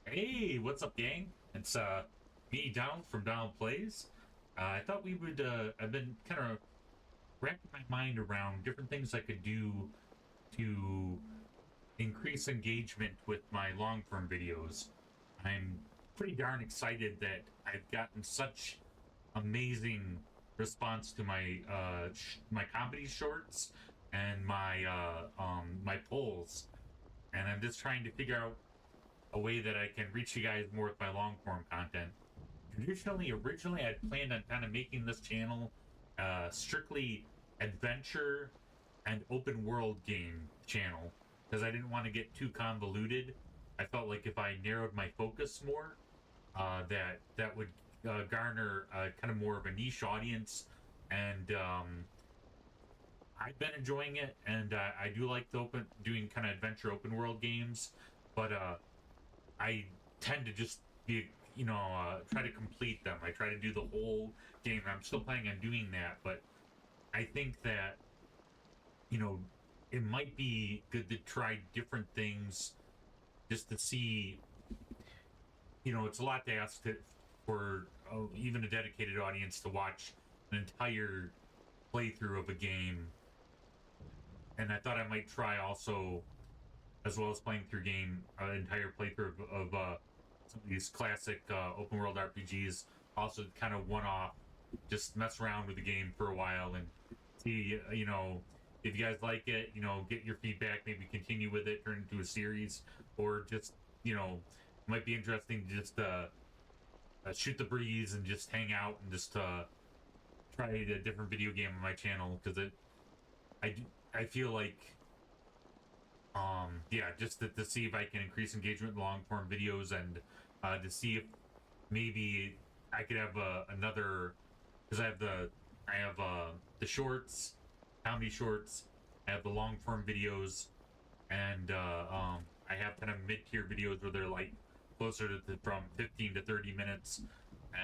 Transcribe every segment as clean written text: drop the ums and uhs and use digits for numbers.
Hey, what's up, gang? It's me, Donald from Donald Plays. I thought we would. I've been kind of wrapping my mind around different things I could do to increase engagement with my long-form videos. I'm pretty darn excited that I've gotten such amazing response to my my comedy shorts and my polls, and I'm just trying to figure out a way that I can reach you guys more with my long form content. Originally, I'd planned on kind of making this channel strictly adventure and open world game channel because I didn't want to get too convoluted. I felt like if I narrowed my focus more, that would garner kind of more of a niche audience, and I've been enjoying it, and I do like the doing kind of adventure open world games, but I tend to just be, try to complete them. I try to do the whole game. I'm still planning on doing that, but I think that, you know, it might be good to try different things just to see, it's a lot to ask for even a dedicated audience to watch an entire playthrough of a game. And I thought I might try also, as well as playing through an entire playthrough of some of these classic open world RPGs. Also, kind of one-off, just mess around with the game for a while and see, if you guys like it, get your feedback, maybe continue with it, turn it into a series, or just, might be interesting to just shoot the breeze and just hang out and just try a different video game on my channel, because I feel like yeah, just to see if I can increase engagement in long form videos, and to see if maybe I could have another, because I have the shorts, comedy shorts, I have the long form videos, and I have kind of mid-tier videos where they're like closer to from 15 to 30 minutes,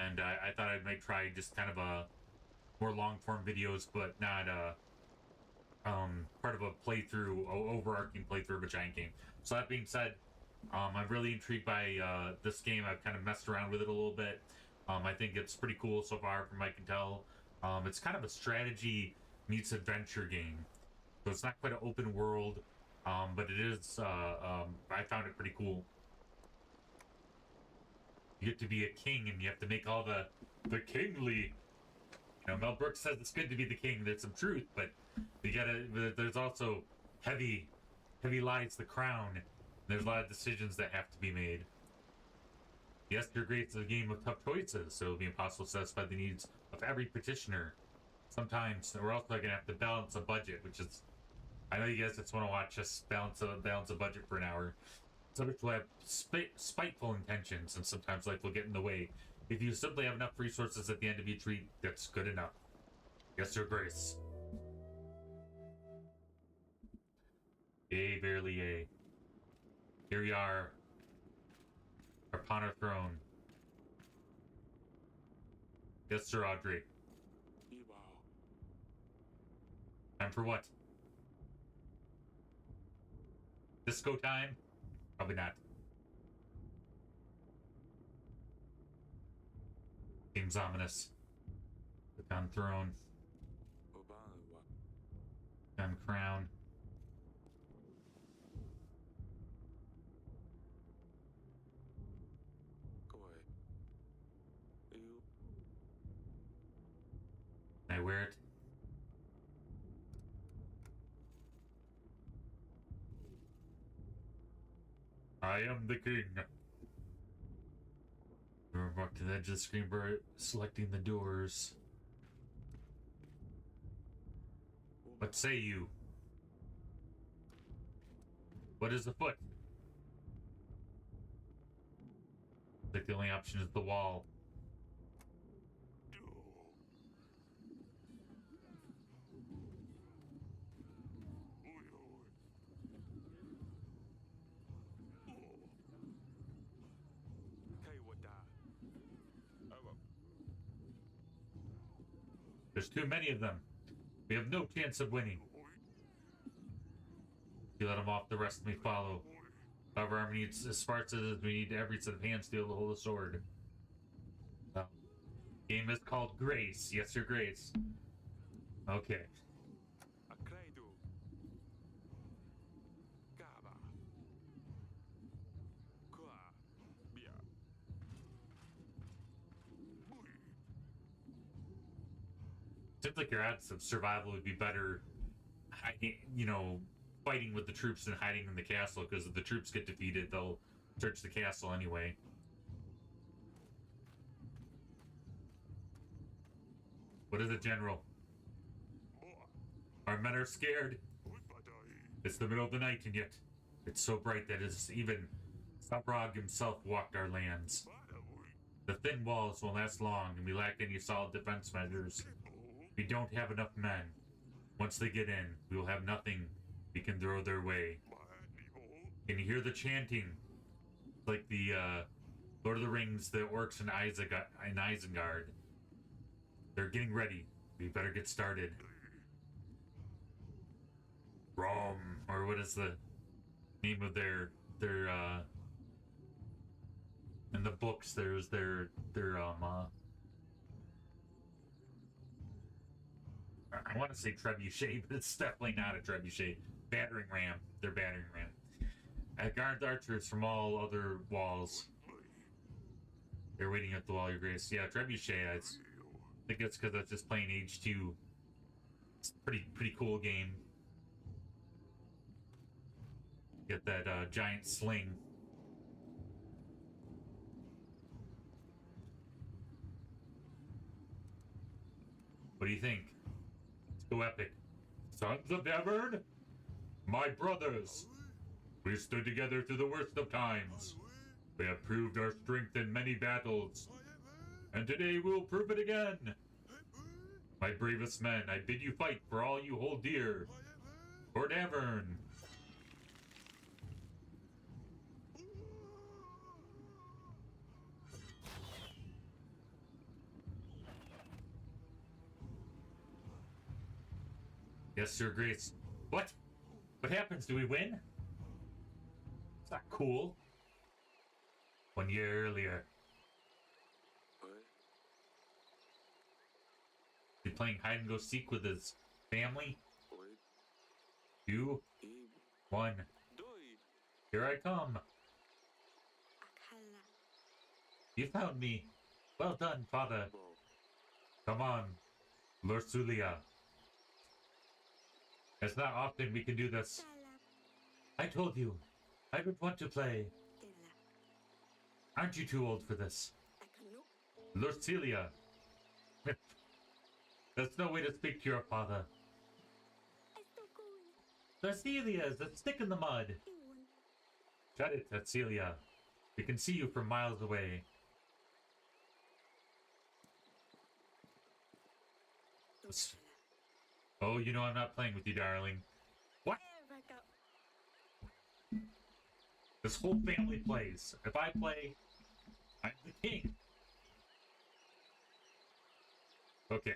and I thought I might try just kind of a more long form videos, but not part of a playthrough, overarching playthrough of a giant game. So that being said, I'm really intrigued by this game. I've kind of messed around with it a little bit. I think it's pretty cool so far, from what I can tell. It's kind of a strategy meets adventure game, so it's not quite an open world, but it is. I found it pretty cool. You get to be a king, and you have to make all the kingly. Mel Brooks says it's good to be the king. There's some truth, but there's also heavy lies the crown. There's a lot of decisions that have to be made. Yes, Your Grace is a game of tough choices, so it'll be impossible to satisfy the needs of every petitioner. Sometimes we're also gonna have to balance a budget, which is, I know you guys just want to watch us balance a budget for an hour. Some people have spiteful intentions, and sometimes life will get in the way. If you simply have enough resources at the end of each week, that's good enough. Yes, Your Grace. Yea, verily, yea. Here we are, upon our throne. Yes, Sir Audrey. Time for what? Disco time? Probably not. Seems ominous. Look on throne. On crown. Can I wear it? I am the king. We're back to the edge of the screen, selecting the doors. What say you? What is afoot? I think the only option is the wall. There's too many of them. We have no chance of winning. If you let them off, the rest may follow. Our army needs as sparse as we need every set of hands to be able to hold a sword. Game is called Grace. Yes, your Grace. Okay. Seems like your odds of survival would be better, you know, fighting with the troops than hiding in the castle, because if the troops get defeated, they'll search the castle anyway. What is it, General? Our men are scared. It's the middle of the night, and yet it's so bright that even Sabrog himself walked our lands. The thin walls won't last long, and we lack any solid defense measures. We don't have enough men. Once they get in, we will have nothing we can throw their way. Can you hear the chanting? Like the Lord of the Rings, the orcs in Isengard. They're getting ready. We better get started. Rom, or what is the name of their in the books? There's their I want to say trebuchet, but it's definitely not a trebuchet. Battering ram. They're battering ram. Guard archers from all other walls. They're waiting at the wall, your grace. Yeah, trebuchet. I think it's because that's just playing Age 2. It's a pretty cool game. Get that giant sling. What do you think? Let's go epic. Sons of Devon, my brothers, we stood together through the worst of times. We have proved our strength in many battles, and today we'll prove it again. My bravest men, I bid you fight for all you hold dear. For Davern. Yes, Your Grace. What? What happens? Do we win? It's not cool. 1 year earlier. He's playing hide and go seek with his family. 2, 1. Here I come. You found me. Well done, father. Come on, Lorsulia. It's not often we can do this. I told you, I would want to play. Aren't you too old for this? Lorsulia. There's no way to speak to your father. Lorsulia is a stick in the mud. Shut it, Cecilia. We can see you from miles away. Oh, you know I'm not playing with you, darling. What? This whole family plays. If I play, I'm the king. Okay.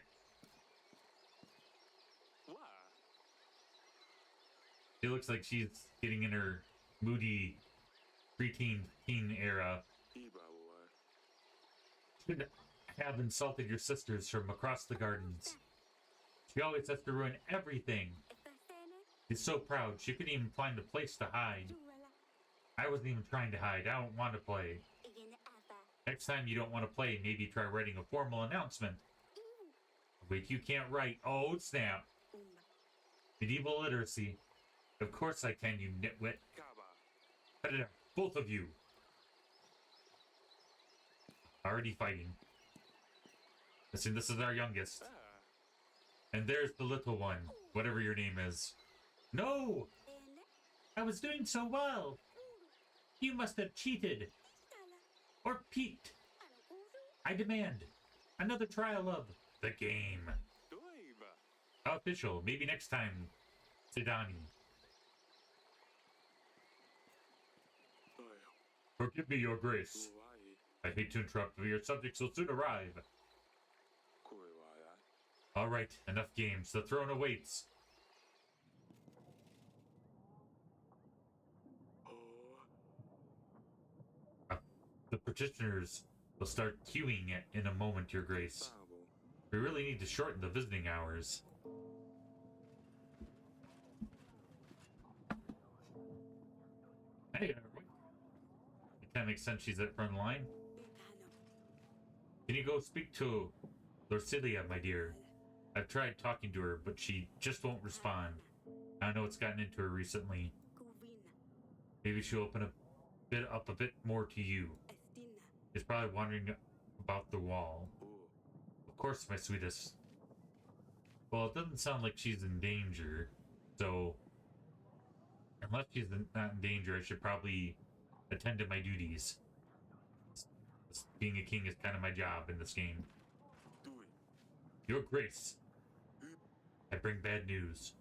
It looks like she's getting in her moody preteen teen era. Should have insulted your sisters from across the gardens. She always has to ruin everything. She's so proud, she couldn't even find a place to hide. I wasn't even trying to hide. I don't want to play. Next time you don't want to play, maybe try writing a formal announcement. Wait, you can't write. Oh, snap. Medieval literacy. Of course I can, you nitwit. Cut it out, both of you. Already fighting. Listen, this is our youngest. And there's the little one, whatever your name is. No! I was doing so well. You must have cheated. Or peeked. I demand another trial of the game. Official, maybe next time, Sidani. Forgive me, your grace. I hate to interrupt, but your subjects will soon arrive. Alright, enough games. The throne awaits. The petitioners will start queuing in a moment, Your Grace. We really need to shorten the visiting hours. Hey, it kind of makes sense she's at front line. Can you go speak to Lorcilia, my dear? I've tried talking to her, but she just won't respond. I don't know what's gotten into her recently. Maybe she'll open up a bit more to you. She's probably wandering about the wall. Of course, my sweetest. Well, it doesn't sound like she's in danger, so unless she's not in danger, I should probably attend to my duties. Being a king is kind of my job in this game. Your Grace, I bring bad news.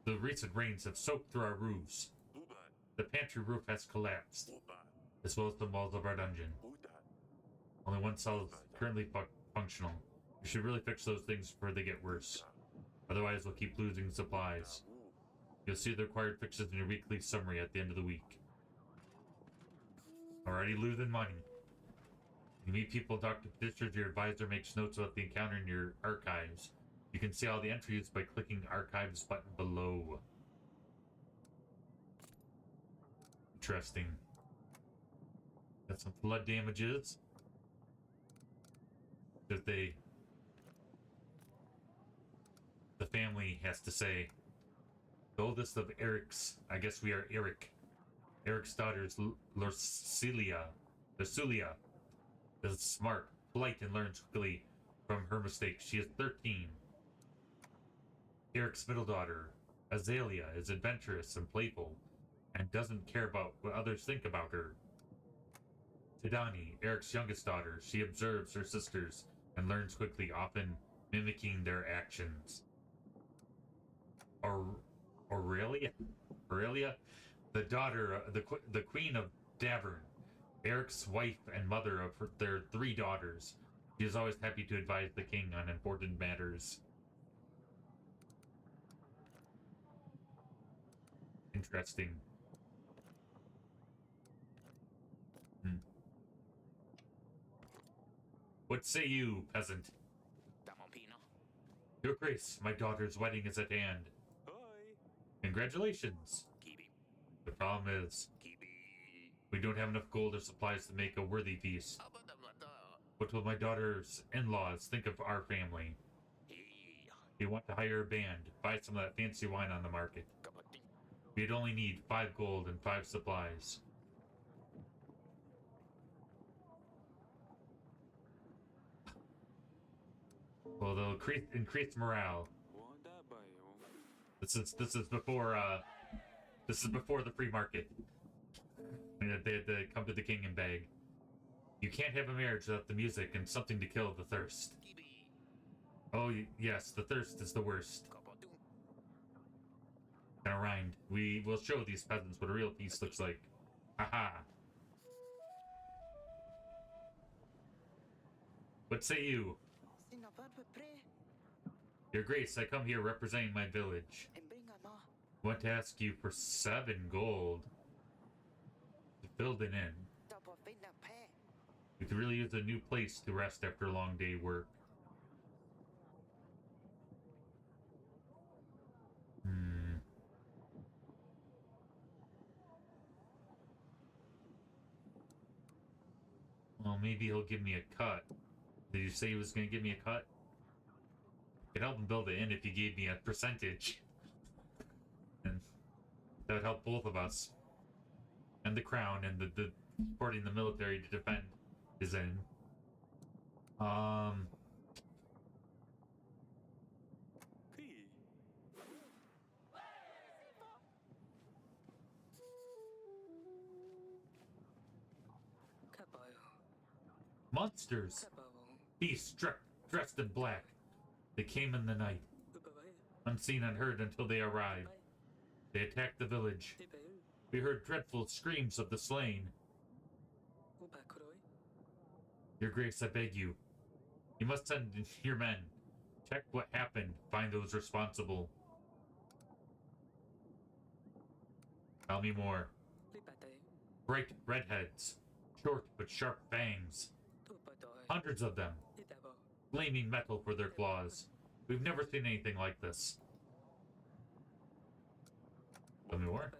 The recent rains have soaked through our roofs. The pantry roof has collapsed, as well as the walls of our dungeon. Only one cell is currently functional. We should really fix those things before they get worse. Otherwise, we'll keep losing supplies. You'll see the required fixes in your weekly summary at the end of the week. Already losing money. You meet people, talk to petitioners, your advisor makes notes about the encounter in your archives. You can see all the entries by clicking the Archives button below. Interesting. Got some flood damages. That the family has to say. The oldest of Eric's, I guess we are Eric. Eric's daughter is Lorcilia is smart, polite, and learns quickly from her mistakes. She is 13. Eric's middle daughter, Azalea, is adventurous and playful, and doesn't care about what others think about her. Tidani, Eric's youngest daughter, she observes her sisters and learns quickly, often mimicking their actions. Aurelia, the daughter, the Queen of Davern, Eric's wife and mother of their 3 daughters. She is always happy to advise the king on important matters. Interesting. What say you, peasant? Your Grace, my daughter's wedding is at hand. Congratulations. The problem is, we don't have enough gold or supplies to make a worthy feast. What will my daughter's in-laws think of our family? We want to hire a band, buy some of that fancy wine on the market. We'd only need 5 gold and 5 supplies. Well, they'll increase morale. This is before the free market. They had to come to the king and beg. You can't have a marriage without the music and something to kill the thirst. Oh yes, the thirst is the worst. Gonna rhymed. We will show these peasants what a real feast looks like. Haha. What say you? Your Grace, I come here representing my village. I want to ask you for 7 gold to build an inn. We could really use a new place to rest after a long day work. Well, maybe he'll give me a cut. Did you say he was going to give me a cut? I could help him build an inn if he gave me a percentage. And that would help both of us. And the crown and the supporting the military to defend his inn. Monsters! Beasts dressed in black. They came in the night, unseen and unheard until they arrived. They attacked the village. We heard dreadful screams of the slain. Your Grace, I beg you. You must send your men. Check what happened. Find those responsible. Tell me more. Bright redheads. Short but sharp fangs. Hundreds of them. Flaming metal for their claws. We've never seen anything like this. Tell me more.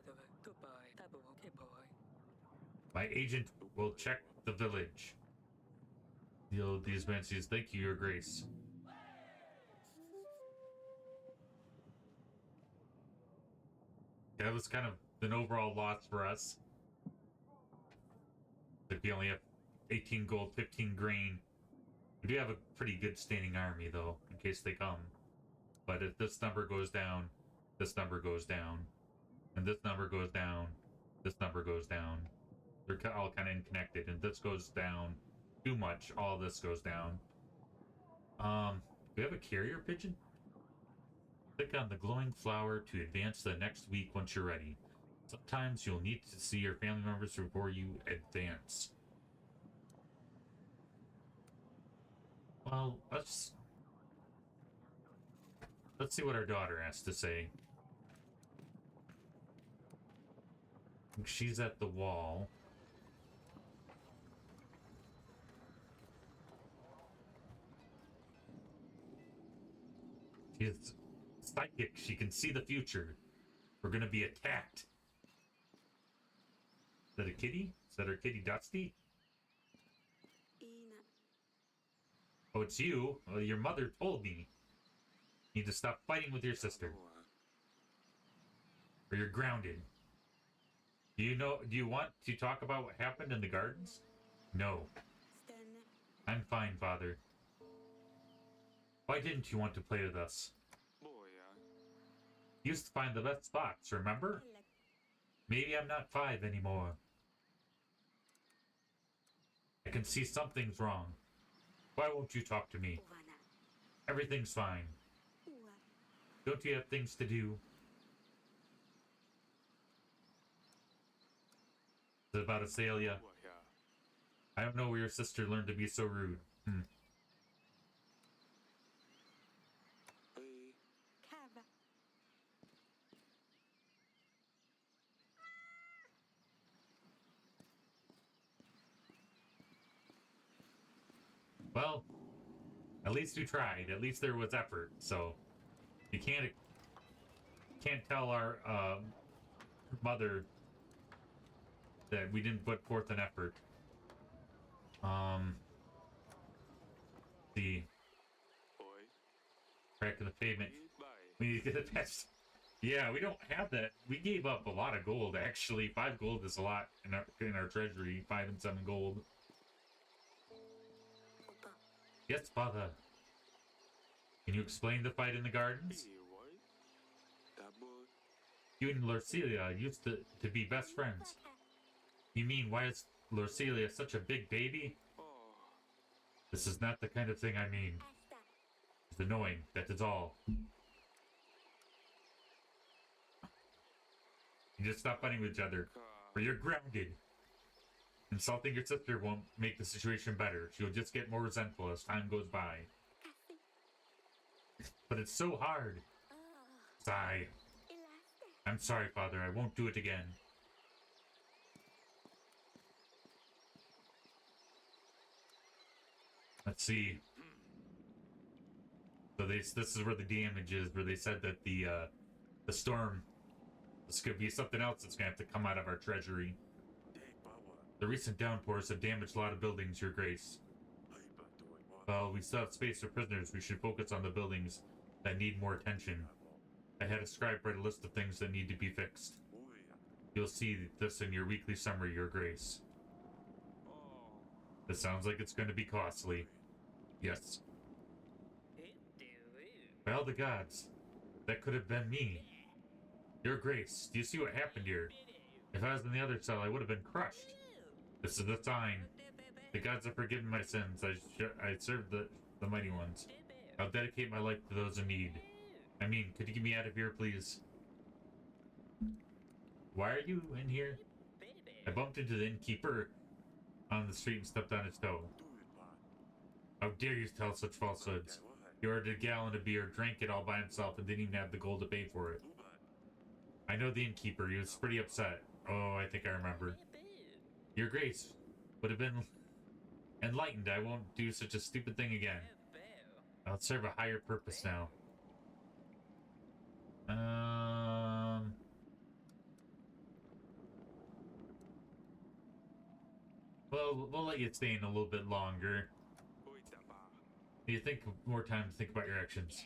My agent will check the village. These men says, thank you, Your Grace. That was kind of an overall loss for us. If we only have 18 gold, 15 grain. We do have a pretty good standing army, though, in case they come. But if this number goes down, this number goes down. And this number goes down, this number goes down. They're all kind of connected, and this goes down too much. All this goes down. Do we have a carrier pigeon? Click on the glowing flower to advance to the next week once you're ready. Sometimes you'll need to see your family members before you advance. Well, let's see what our daughter has to say. She's at the wall. She's psychic. She can see the future. We're gonna be attacked. Is that a kitty? Is that our kitty Dusty? Oh, it's you? Well, your mother told me. You need to stop fighting with your sister. Or you're grounded. Do you want to talk about what happened in the gardens? No. I'm fine, Father. Why didn't you want to play with us? You used to find the best spots, remember? Maybe I'm not 5 anymore. I can see something's wrong. Why won't you talk to me? Everything's fine. Don't you have things to do? Is it about Azalea? I don't know where your sister learned to be so rude. Well, at least we tried. At least there was effort. So you can't tell our mother that we didn't put forth an effort. The crack in the pavement. We need to get the best. Yeah, we don't have that. We gave up a lot of gold. Actually, 5 gold is a lot in our treasury. 5 and 7 gold. Yes, Father. Can you explain the fight in the gardens? You and Lorcelia used to be best friends. You mean, why is Lorcelia such a big baby? This is not the kind of thing I mean. It's annoying, that is all. You just stop fighting with each other, or you're grounded. Insulting your sister won't make the situation better. She'll just get more resentful as time goes by. But it's so hard. Sigh. I'm sorry, Father. I won't do it again. Let's see. So this is where the damage is, where they said that the storm, this could be something else that's gonna have to come out of our treasury. The recent downpours have damaged a lot of buildings, Your Grace. Well, we still have space for prisoners. We should focus on the buildings that need more attention. I had a scribe write a list of things that need to be fixed. You'll see this in your weekly summary, Your Grace. This sounds like it's going to be costly. Yes. By all the gods, that could have been me. Your Grace, do you see what happened here? If I was in the other cell, I would have been crushed. This is the sign. The gods have forgiven my sins. I served the mighty ones. I'll dedicate my life to those in need. I mean, could you get me out of here, please? Why are you in here? I bumped into the innkeeper on the street and stepped on his toe. How dare you tell such falsehoods? He ordered a gallon of beer, drank it all by himself, and didn't even have the gold to pay for it. I know the innkeeper. He was pretty upset. Oh, I think I remember. Your Grace, would have been enlightened. I won't do such a stupid thing again. I'll serve a higher purpose now. Well, we'll let you stay in a little bit longer. You think more time to think about your actions.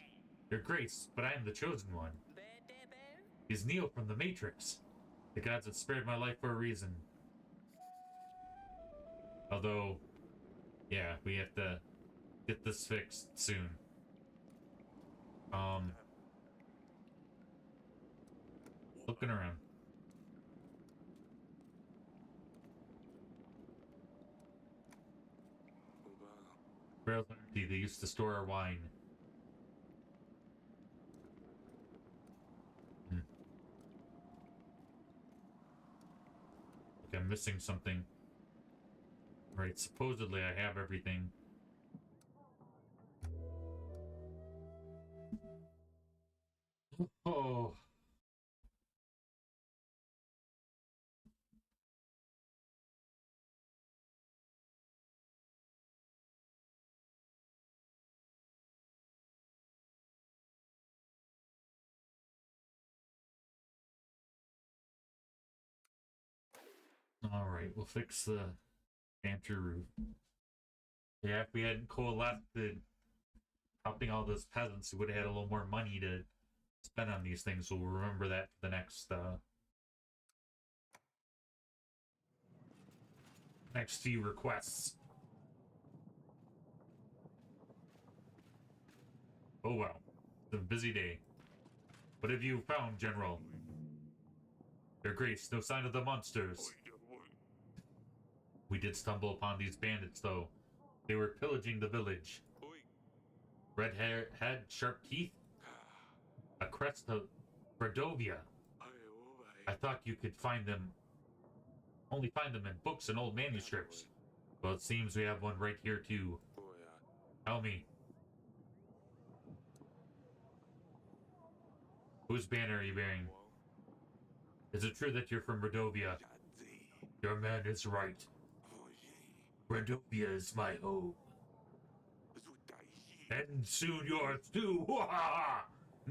Your Grace, but I am the chosen one. He's Neo from the Matrix. The gods have spared my life for a reason. Although, yeah, we have to get this fixed soon. Looking around. Barrels are empty. They used to store our wine. Like I'm missing something. Right, supposedly I have everything. Oh. Alright, we'll fix the banter roof. Yeah, if we hadn't coalesced helping all those peasants, we would have had a little more money to spend on these things, so we'll remember that for the next few requests. Oh well, it's a busy day. What have you found, General? Your Grace, no sign of the monsters. We did stumble upon these bandits, though. They were pillaging the village. Red hair, head, sharp teeth? A crest of Bredovia. I thought you could only find them in books and old manuscripts. Well, it seems we have one right here, too. Tell me. Whose banner are you bearing? Is it true that you're from Bredovia? Your man is right. Bredovia is my home. And soon yours too! Mwahaha!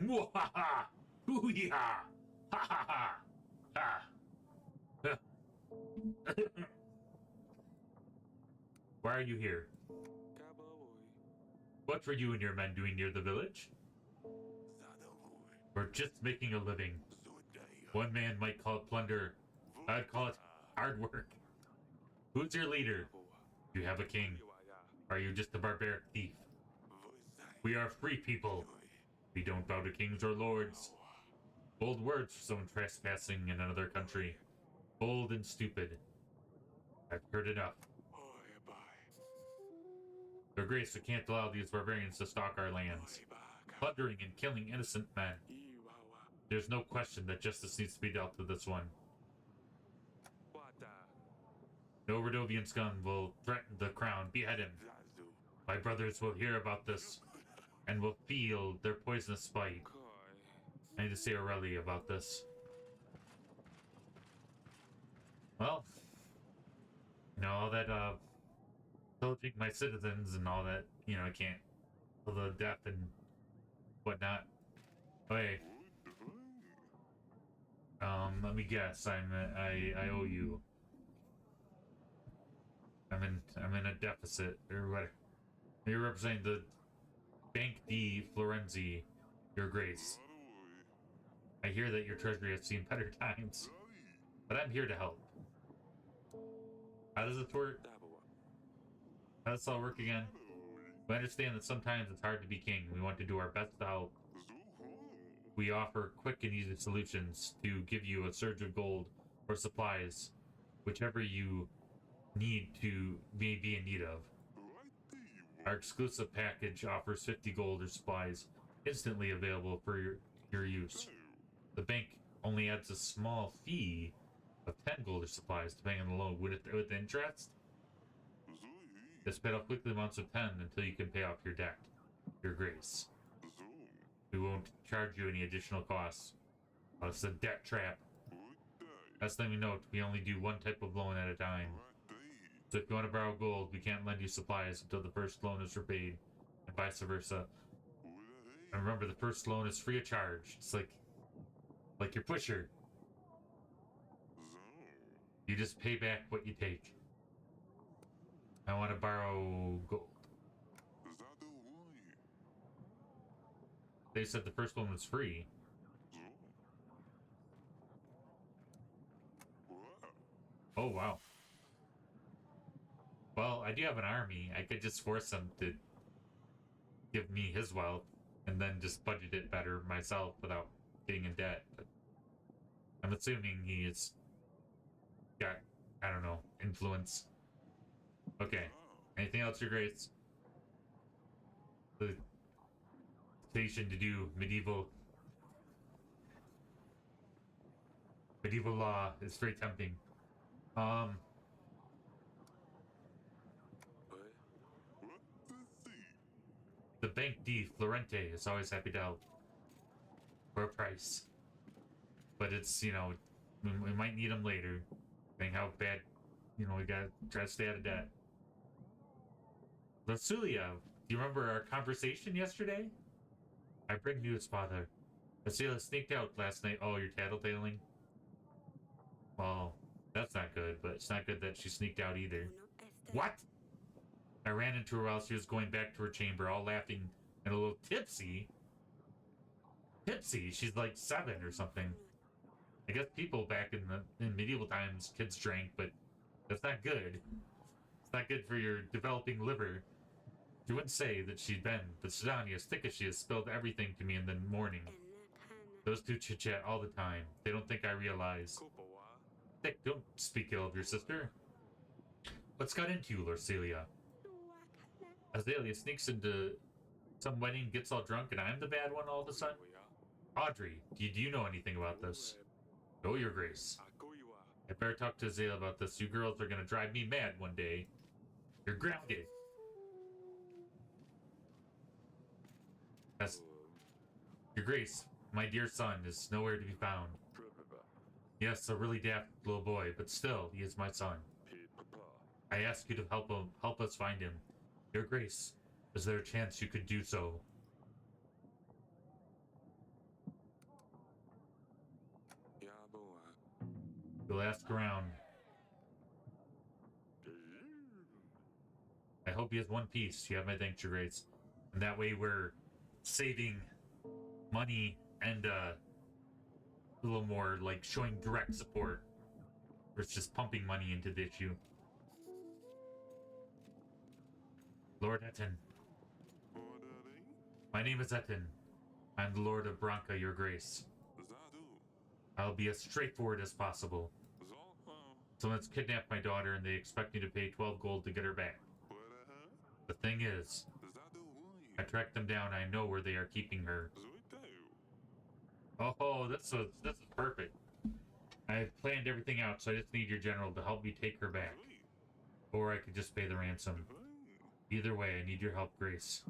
Mwahaha! Hoo-yah! Ha-ha-ha! Ha! Why are you here? What were you and your men doing near the village? We're just making a living. One man might call it plunder. I'd call it hard work. Who's your leader? You have a king. Are you just a barbaric thief? We are free people. We don't bow to kings or lords. Bold words for someone trespassing in another country. Bold and stupid. I've heard enough. Your Grace, we can't allow these barbarians to stalk our lands, plundering and killing innocent men. There's no question that justice needs to be dealt to this one. No Rodovian scum will threaten the crown. Behead him. My brothers will hear about this and will feel their poisonous spite. I need to say Aurelie about this. Well, you know, all that, pillaging my citizens and all that, you know, I can't. All the death and whatnot. Okay. Let me guess. I owe you. I'm in a deficit or what? You're representing the Bank di Florenzi, Your Grace. I hear that your treasury has seen better times, but I'm here to help. How does it work? How does this all work again? We understand that sometimes it's hard to be king. We want to do our best to help. We offer quick and easy solutions to give you a surge of gold or supplies, whichever you may be in need of. Our exclusive package offers 50 gold or supplies instantly available for your use. The bank only adds a small fee of 10 gold or supplies depending on the loan with interest. Just pay off quickly amounts of 10 until you can pay off your debt. Your Grace. We won't charge you any additional costs. It's a debt trap. Last time we note, we only do one type of loan at a time. So if you want to borrow gold, we can't lend you supplies until the first loan is repaid, and vice versa. And remember, the first loan is free of charge. It's like your pusher. You just pay back what you take. I want to borrow gold. They said the first one was free. Oh, wow. Well, I do have an army. I could just force him to give me his wealth and then just budget it better myself without being in debt. But I'm assuming he's got, I don't know, influence. Okay. Anything else, Your Grace? The station to do medieval law is very tempting. The Bank di Florente is always happy to help for a price, but it's, you know, we might need them later. Depending how bad, you know, we gotta try to stay out of debt. Lasulia, do you remember our conversation yesterday? I bring news, father. Lasulia sneaked out last night. Oh, you're tattletaling? Well, that's not good, but it's not good that she sneaked out either. What? I ran into her while she was going back to her chamber, all laughing and a little tipsy. Tipsy? She's like 7 or something. I guess people back in medieval times, kids drank, but that's not good. It's not good for your developing liver. She wouldn't say that she'd been, but Sidani, as thick as she is, spilled everything to me in the morning. Those two chit-chat all the time. They don't think I realize. Dick, don't speak ill of your sister. What's got into you, Lorcelia? Azalea sneaks into some wedding, gets all drunk, and I'm the bad one all of a sudden? Audrey, do you know anything about this? No, Your Grace. I better talk to Azalea about this. You girls are gonna drive me mad one day. You're grounded. Yes. Your Grace, my dear son is nowhere to be found. Yes, a really daft little boy, but still, he is my son. I ask you to help us find him. Your Grace, is there a chance you could do so? You'll ask around. I hope he has one piece. You have my thanks, Your Grace. And that way we're saving money and a little more like showing direct support versus just pumping money into the issue. Lord Etten. My name is Etten. I'm the Lord of Branca, Your Grace. I'll be as straightforward as possible. Someone's kidnapped my daughter and they expect me to pay 12 gold to get her back. The thing is, I tracked them down. I know where they are keeping her. Oh, this is perfect. I've planned everything out, so I just need your general to help me take her back. Or I could just pay the ransom. Either way, I need your help, Grace.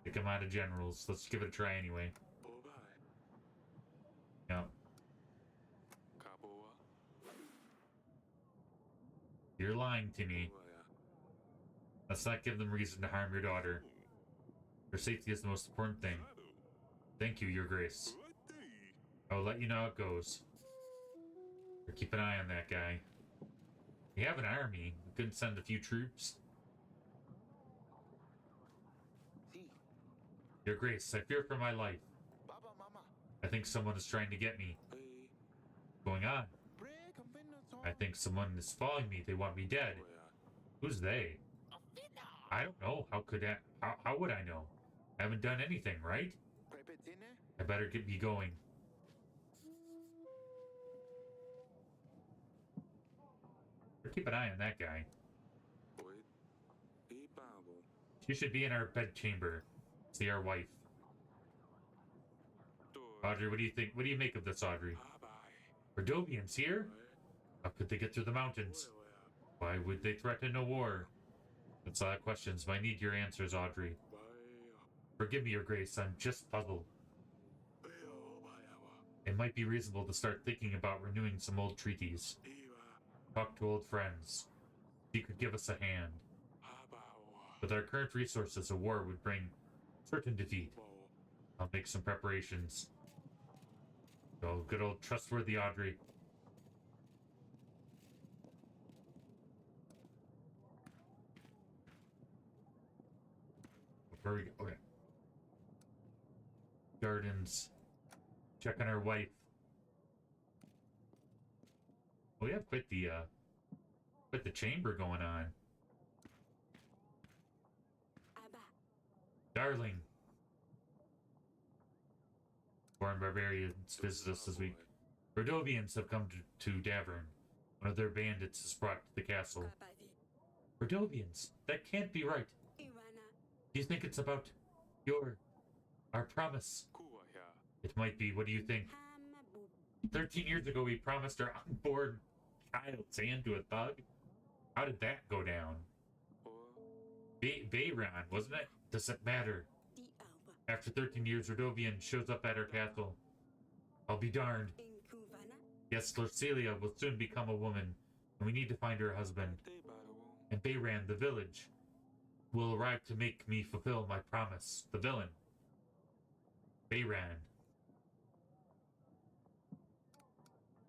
Pick him out of generals. Let's give it a try anyway. Yeah. You're lying to me. Let's not give them reason to harm your daughter. Her safety is the most important thing. Thank you, Your Grace. I'll let you know how it goes. Or keep an eye on that guy. We have an army. We couldn't send a few troops. Your Grace, I fear for my life. I think someone is trying to get me. What's going on? I think someone is following me. They want me dead. Who's they? I don't know. How would I know? I haven't done anything, right? I better get me going. Or keep an eye on that guy. She should be in our bedchamber. See our wife. Audrey, what do you think? What do you make of this, Audrey? Verdovians here? How could they get through the mountains? Why would they threaten a war? That's a lot of questions, but I need your answers, Audrey. Forgive me, Your Grace, I'm just puzzled. It might be reasonable to start thinking about renewing some old treaties. talk to old friends. He could give us a hand. With our current resources, a war would bring certain defeat. I'll make some preparations. Oh, good old trustworthy Audrey. Where we go? Okay. Gardens. Check on our wife. We have quite the chamber going on. Darling. Foreign barbarians visit us this week. Rodovians have come to Davern. One of their bandits is brought to the castle. Rodovians? That can't be right. Do you think it's about our promise? It might be. What do you think? 13 years ago, we promised our unborn child's hand to a thug. How did that go down? Bayron, wasn't it? Does it matter? After 13 years, Rodovian shows up at our castle. I'll be darned. Yes, Lorcelia will soon become a woman, and we need to find her husband. And Bayran, the village, will arrive to make me fulfill my promise. The villain. Bayran.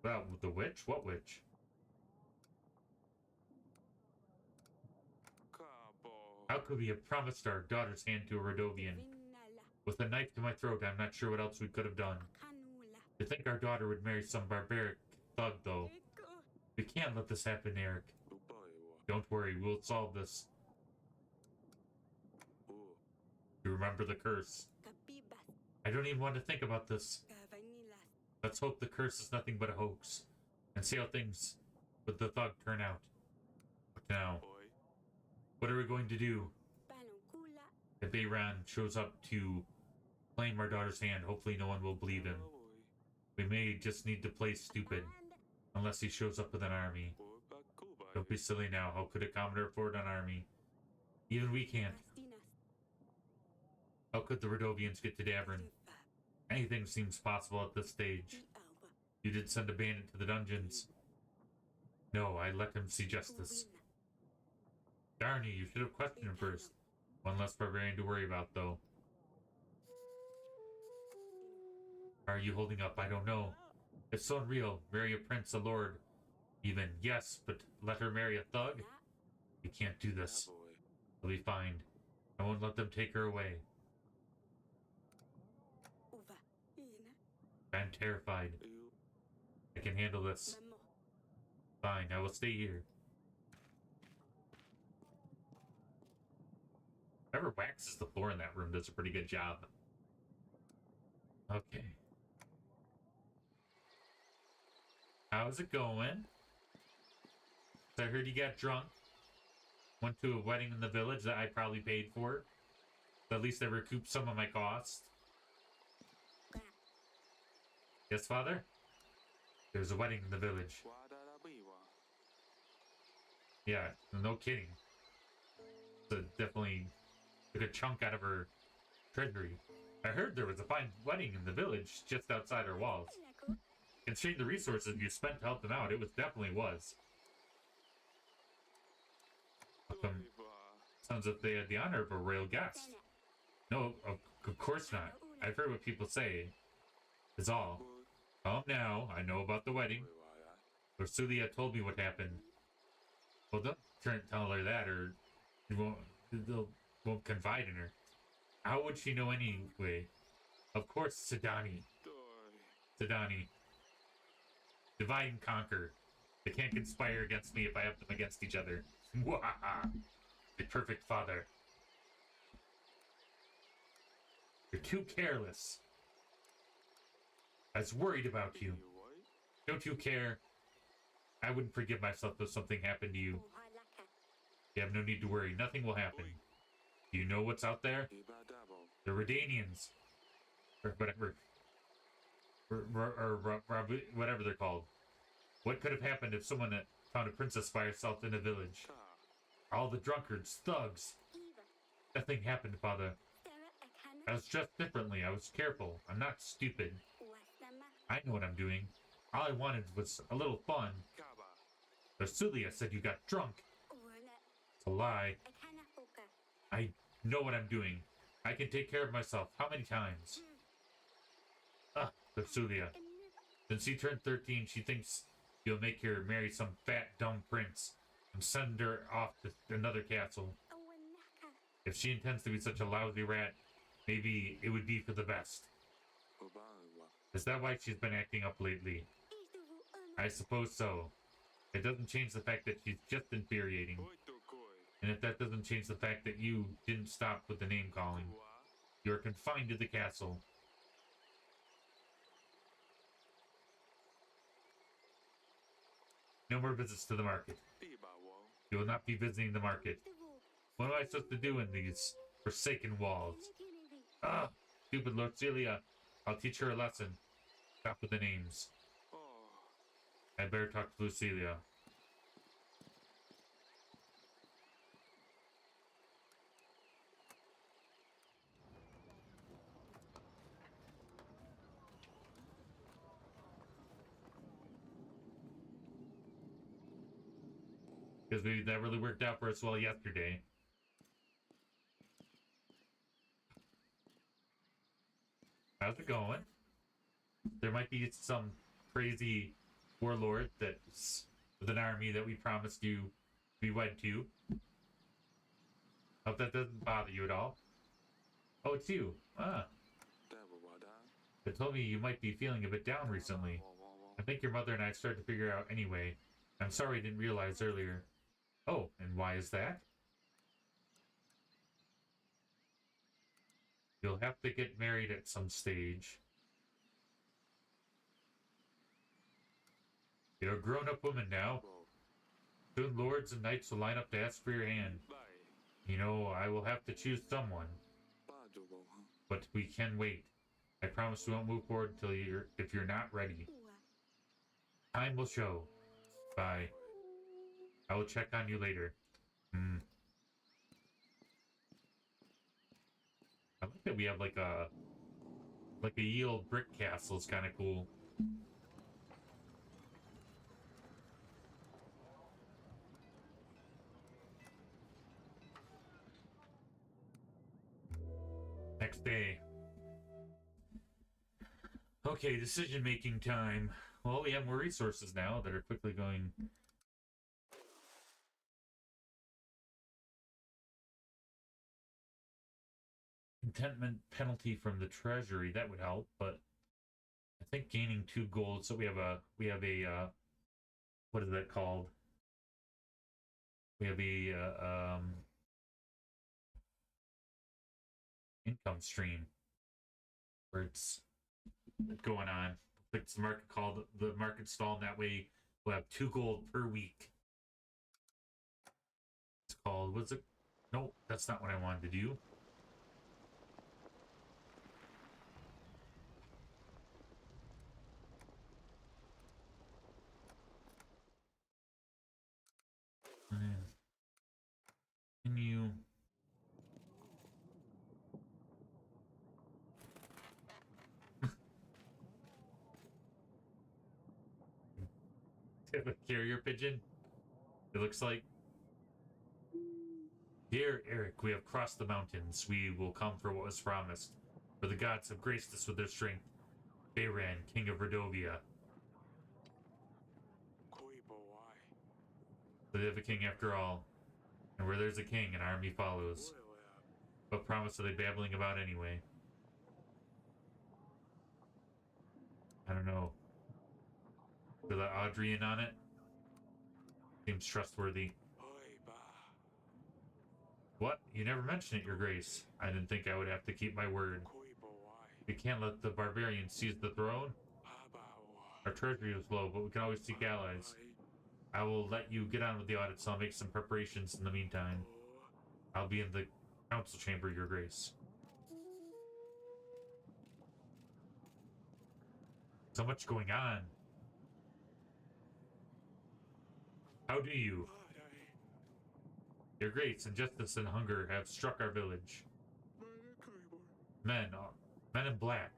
Well, the witch? What witch? How could we have promised our daughter's hand to a Rodovian? With a knife to my throat, I'm not sure what else we could have done. To think our daughter would marry some barbaric thug, though. We can't let this happen, Eric. Don't worry, we'll solve this. You remember the curse. I don't even want to think about this. Let's hope the curse is nothing but a hoax, and see how things with the thug turn out. But now, what are we going to do? If Bayran shows up to claim our daughter's hand, hopefully no one will believe him. We may just need to play stupid, unless he shows up with an army. Don't be silly now. How could a commoner afford an army? Even we can't. How could the Rodovians get to Davern? Anything seems possible at this stage. You did send a bandit to the dungeons. No, I let him see justice. Darn you should have questioned him first. One less barbarian to worry about, though. How are you holding up? I don't know. It's so unreal. Marry a prince, a lord. Even, yes, but let her marry a thug? You can't do this. They'll be fined. I won't let them take her away. I'm terrified. I can handle this. Fine, I will stay here. Whoever waxes the floor in that room does a pretty good job. Okay. How's it going? I heard you got drunk. Went to a wedding in the village that I probably paid for. So at least I recouped some of my costs. Yes, Father? There's a wedding in the village. Yeah, no kidding. So definitely took a chunk out of her treasury. I heard there was a fine wedding in the village just outside our walls. Considering the resources you spent to help them out, it definitely was. Sounds like they had the honor of a royal guest. No, of course not. I've heard what people say. Is all. Calm now. I know about the wedding. Ursulia told me what happened. Well, don't tell her that, or won't confide in her. How would she know anyway? Of course, Sidani. Sidani. Divide and conquer. They can't conspire against me if I have them against each other. Mwahaha! The perfect father. You're too careless. I was worried about you. Don't you care? I wouldn't forgive myself if something happened to you. You have no need to worry. Nothing will happen. Do you know what's out there? The Redanians. Or whatever. Or whatever they're called. What could have happened if someone found a princess by herself in a village? All the drunkards, thugs. Nothing happened, Father. I was dressed differently. I was careful. I'm not stupid. I know what I'm doing. All I wanted was a little fun. Vasilia said you got drunk. It's a lie. I know what I'm doing. I can take care of myself. How many times? Ah, Vasilia. Since she turned 13, she thinks you'll make her marry some fat, dumb prince and send her off to another castle. If she intends to be such a lousy rat, maybe it would be for the best. Is that why she's been acting up lately? I suppose so. It doesn't change the fact that she's just infuriating. And if that doesn't change the fact that you didn't stop with the name calling, you are confined to the castle. No more visits to the market. You will not be visiting the market. What am I supposed to do in these forsaken walls? Ah, stupid Lord Celia. I'll teach her a lesson. Stop with the names. I better talk to Lucilia. Because that really worked out for us well yesterday. How's it going? There might be some crazy warlord that's with an army that we promised you we wed to. Hope that doesn't bother you at all. Oh, it's you. Ah. They told me you might be feeling a bit down recently. I think your mother and I started to figure out anyway. I'm sorry I didn't realize earlier. Oh, and why is that? You'll have to get married at some stage. You're a grown-up woman now. Soon lords and knights will line up to ask for your hand. You know, I will have to choose someone. But we can wait. I promise we won't move forward until if you're not ready. Time will show. Bye. I will check on you later. I like that we have like a ye old brick castle. It's kind of cool. Next day. Okay, decision-making time. Well, we have more resources now that are quickly going... Contentment penalty from the treasury, that would help, but... I think gaining 2 gold, so we have a what is that called? We have a, income stream. Where it's going on. It's the market called the market stall, and that way we'll have 2 gold per week. It's called, what's it? No, that's not what I wanted to do. Can you... a carrier pigeon, it looks like. Dear Eric, we have crossed the mountains. We will come for what was promised. For the gods have graced us with their strength. Bayran, king of Redovia. So they have a king after all. And where there's a king, an army follows. What promise are they babbling about anyway? I don't know. Did I let Audrey in on it? Seems trustworthy. What? You never mentioned it, Your Grace. I didn't think I would have to keep my word. We can't let the barbarians seize the throne. Our treasury is low, but we can always seek allies. I will let you get on with the audit, so I'll make some preparations in the meantime. I'll be in the council chamber, Your Grace. So much going on. How do you? Your Grace, injustice and hunger have struck our village. Men in black.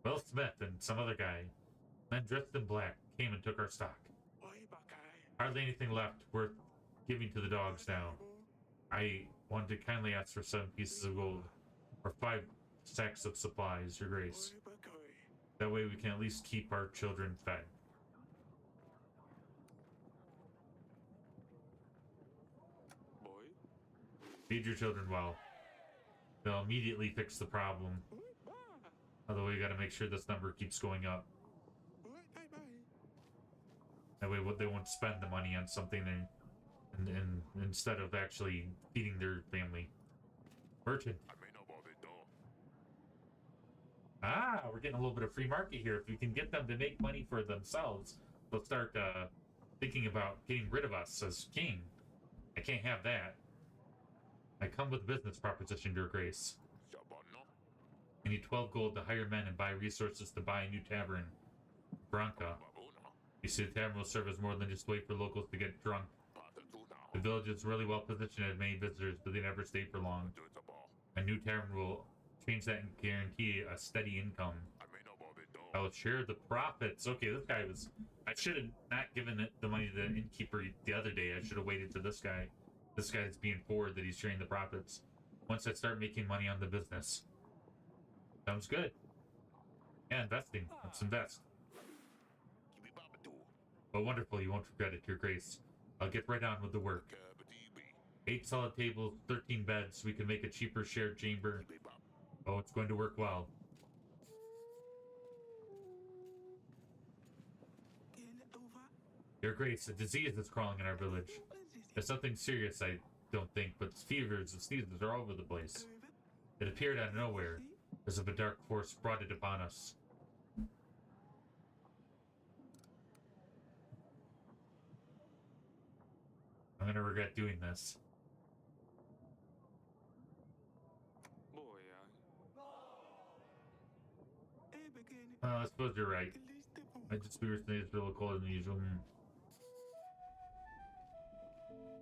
Will Smith and some other guy, men dressed in black, came and took our stock. Hardly anything left worth giving to the dogs now. I want to kindly ask for 7 pieces of gold, or 5 sacks of supplies, Your Grace. That way we can at least keep our children fed. Feed your children well. They'll immediately fix the problem. Although we gotta make sure this number keeps going up. That way they won't spend the money on something and instead of actually feeding their family. Merchant. Ah, we're getting a little bit of free market here. If we can get them to make money for themselves, they'll start thinking about getting rid of us as king. I can't have that. I come with a business proposition, Your Grace. I need 12 gold to hire men and buy resources to buy a new tavern. Branca. You see, the tavern will serve as more than just a way for locals to get drunk. The village is really well positioned at many visitors, but they never stay for long. A new tavern will change that and guarantee a steady income. I will share the profits. Okay, this guy was... I should have not given the money to the innkeeper the other day. I should have waited for this guy. This guy's being forward that he's sharing the profits. Once I start making money on the business. Sounds good. Yeah, investing. Let's invest. Oh, wonderful. You won't regret it, Your Grace. I'll get right on with the work. 8 solid tables, 13 beds. We can make a cheaper shared chamber. Oh, it's going to work well. Your Grace, a disease is crawling in our village. It's nothing serious, I don't think, but fevers and sneezes are all over the place. It appeared out of nowhere, as if a dark force brought it upon us. I'm gonna regret doing this. I suppose you're right. I just figured it's a little colder than usual.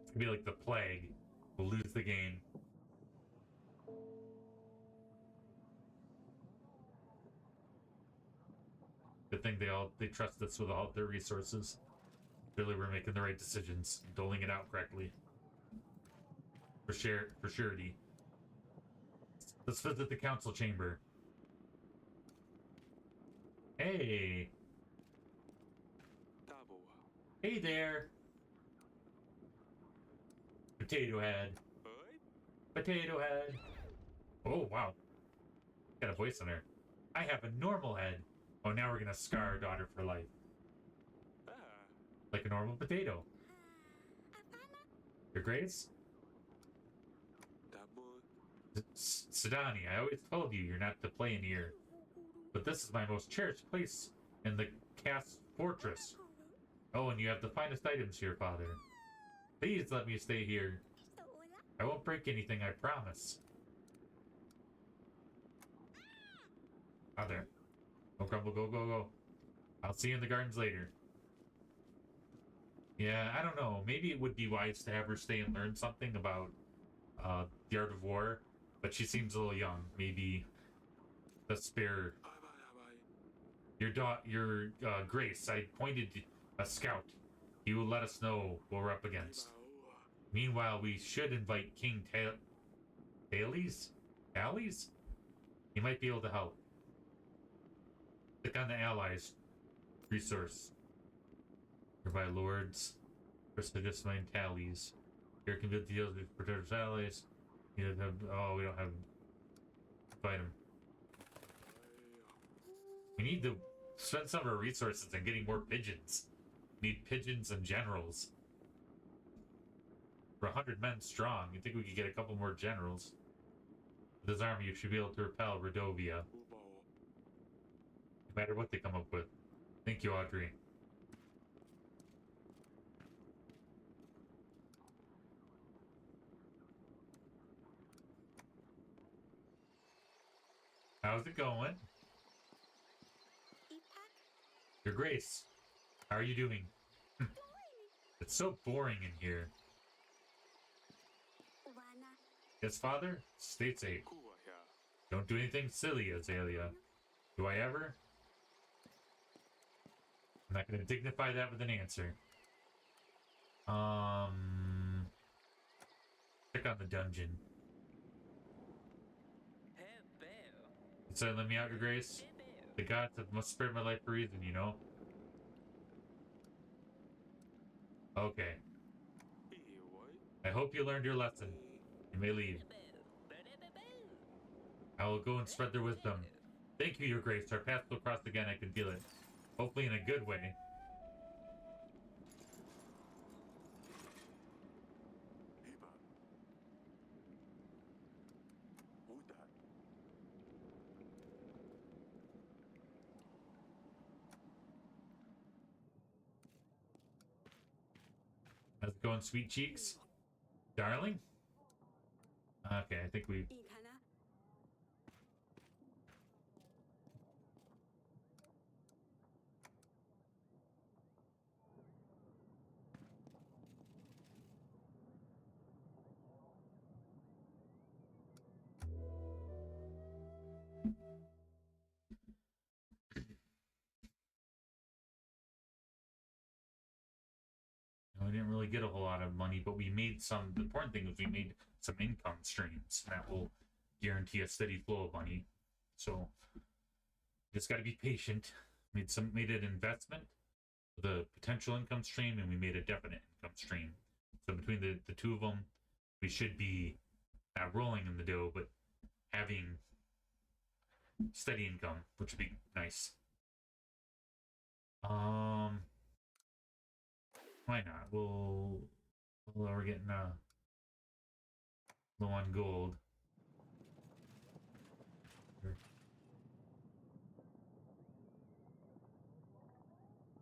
It's gonna be like the plague. We'll lose the game. Good thing they trust us with all their resources. Clearly we're making the right decisions, doling it out correctly. For surety. Let's visit the council chamber. Hey! Hey there! Potato head. Potato head. Oh, wow. Got a voice on her. I have a normal head. Oh, now we're gonna scar our daughter for life. Like a normal potato. Your Grace? Sidani, I always told you you're not to play in here. But this is my most cherished place in the Cass Fortress. Oh, and you have the finest items here, Father. Please let me stay here. I won't break anything, I promise. Out there. Go, Grumble, go, go, go. I'll see you in the gardens later. Yeah, I don't know. Maybe it would be wise to have her stay and learn something about the art of war, but she seems a little young. Maybe let's spare your Grace. I pointed a scout. He will let us know what we're up against. Meanwhile, we should invite King Thales? He might be able to help. Click on the allies resource. Nearby lords. Prestigious mine tallies. Here can build deals with protectors allies. You don't have. Oh, we don't have. Fight him. We need to spend some of our resources on getting more pigeons. We need pigeons and generals. We're 100 men strong. You think we could get a couple more generals? With this army, you should be able to repel Redovia. No matter what they come up with. Thank you, Audrey. How's it going? Your Grace, how are you doing? It's so boring in here. Yes, Father? Stay safe. Don't do anything silly, Azalea. Do I ever? I'm not going to dignify that with an answer. Check on the dungeon. So let me out, Your Grace. The gods have must spare my life for a reason, you know? Okay. I hope you learned your lesson. You may leave. I will go and spread their wisdom. Thank you, Your Grace. Our paths will cross again, I can feel it. Hopefully in a good way. How's it going, sweet cheeks? Darling? Okay, I think we... We didn't really get a whole lot of money, but we made some... The important thing is we made some income streams that will guarantee a steady flow of money. So, just gotta be patient. Made an investment with a potential income stream, and we made a definite income stream. So between the two of them, we should be not rolling in the dough, but having steady income, which would be nice. Why not? We're getting low on gold.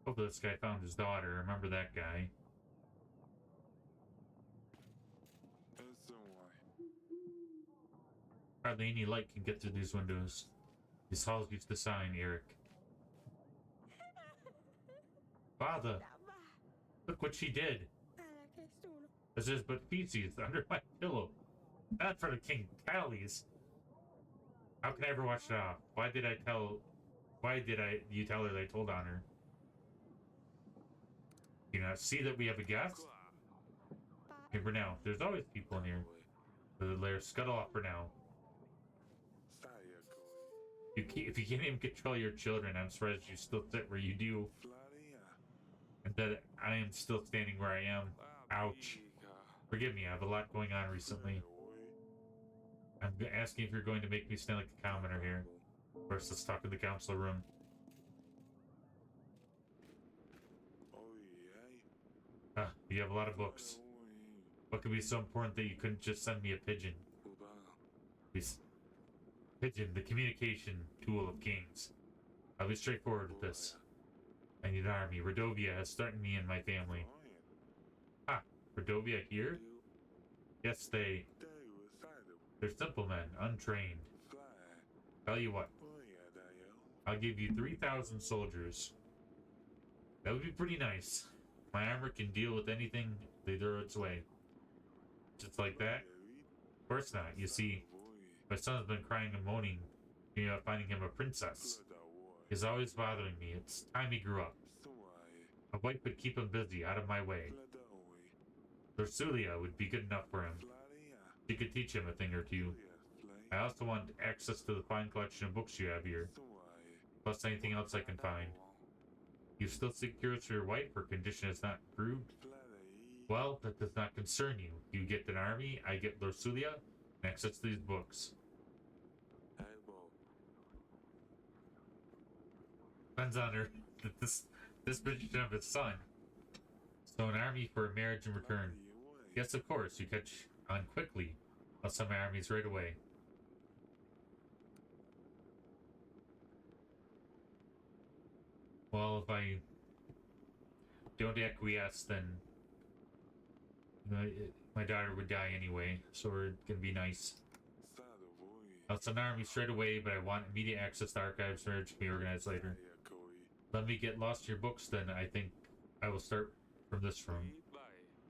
Hopefully this guy found his daughter. Remember that guy. Hardly any light can get through these windows. These halls used to sign, Eric. Father! Look what she did! This is but feces under my pillow. Not for the King Tallies. How can I ever wash it off? Why did you tell her that I told on her? You know, see that we have a guest? Here for now. There's always people in here. The lair, scuttle off for now. If you can't even control your children, I'm surprised you still sit where you do. And that I am still standing where I am. Ouch. Forgive me, I have a lot going on recently. I'm asking if you're going to make me stand like a commoner here. First, let's talk in the council room. You have a lot of books. What could be so important that you couldn't just send me a pigeon? Pigeon, the communication tool of kings. I'll be straightforward with this. I need an army. Rodovia has threatened me and my family. Ah, Rodovia here? Yes, they're simple men, untrained. Tell you what, I'll give you 3,000 soldiers. That would be pretty nice. My armor can deal with anything they throw its way. Just like that? Of course not. You see, my son's been crying and moaning about finding him a princess. He's always bothering me. It's time he grew up. A wife would keep him busy, out of my way. Lursulia would be good enough for him. She could teach him a thing or two. I also want access to the fine collection of books you have here. Plus anything else I can find. You still seek cures for your wife? Her condition has not improved? Well, that does not concern you. You get an army, I get Lursulia, and access to these books. Depends on her. This bitch should have a son. So an army for a marriage in return. Yes, of course, you catch on quickly. I'll send my armies right away. Well, if I don't acquiesce, then my daughter would die anyway, so we're gonna be nice. I'll send an army straight away, but I want immediate access to archives. Marriage can be organized later. Let me get lost in your books, then I think I will start from this room.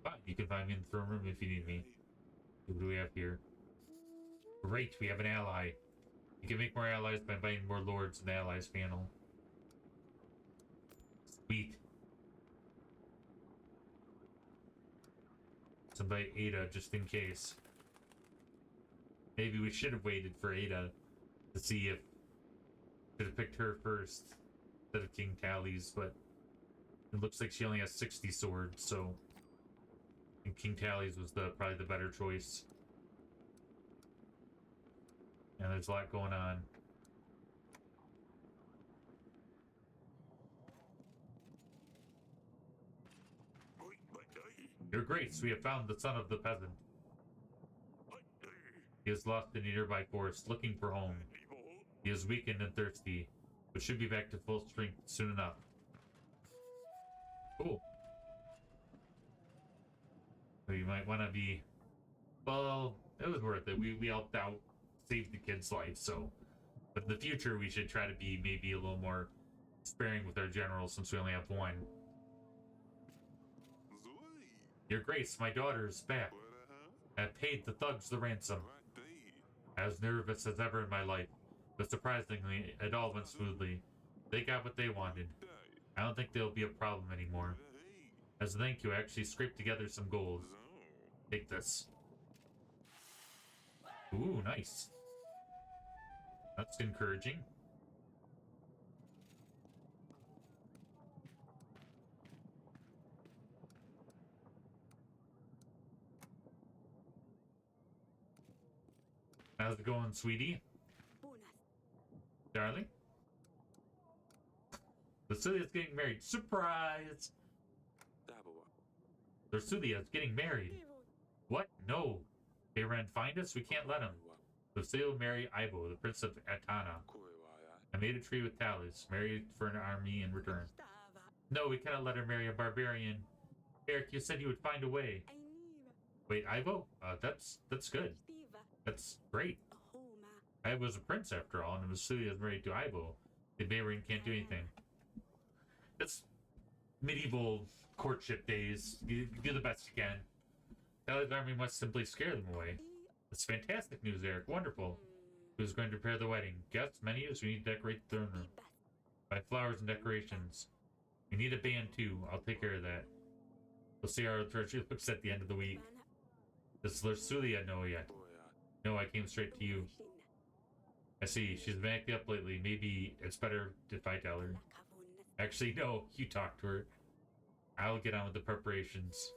Fine, you can find me in the throne room if you need me. What do we have here? Great, we have an ally. You can make more allies by inviting more lords in the allies panel. Sweet. Let's invite Ada just in case. Maybe we should have waited for Ada to see if should have picked her first instead of King Tally's, but it looks like she only has 60 swords, so I think King Tally's was probably the better choice. And there's a lot going on. Your Grace, we have found the son of the peasant. He is lost in a nearby forest, looking for home. He is weakened and thirsty, but should be back to full strength soon enough. Cool. So you might want to be... Well, it was worth it. We helped out, saved the kid's life, so... But in the future, we should try to be maybe a little more sparing with our generals, since we only have one. Your Grace, my daughter is back. I have paid the thugs the ransom. As nervous as ever in my life, but surprisingly, it all went smoothly. They got what they wanted. I don't think there'll be a problem anymore. As a thank you, I actually scraped together some gold. Take this. Ooh, nice. That's encouraging. How's it going, sweetie? Darling? Lucilia's getting married. Surprise! Lucilia's getting married. What? No. They ran find us? We can't let him. Lucilia will marry Ivo, the prince of Atana. I made a treaty with Talis, married for an army in return. No, we cannot let her marry a barbarian. Eric, you said you would find a way. Wait, Ivo? That's good. That's great. I was a prince after all, and Lucilia is married to Ivo. The Bayron can't do anything. It's medieval courtship days. You do the best you can. Talis' army must simply scare them away. That's fantastic news, Eric. Wonderful. Who's going to prepare the wedding? Guests, menus? We need to decorate the throne room. Buy flowers and decorations. We need a band too. I'll take care of that. We'll see how our treasury looks at the end of the week. Does Lucilia know yet? No, I came straight to you. I see. She's been acting up lately. Maybe it's better if I tell her. Actually, no. You talk to her. I'll get on with the preparations.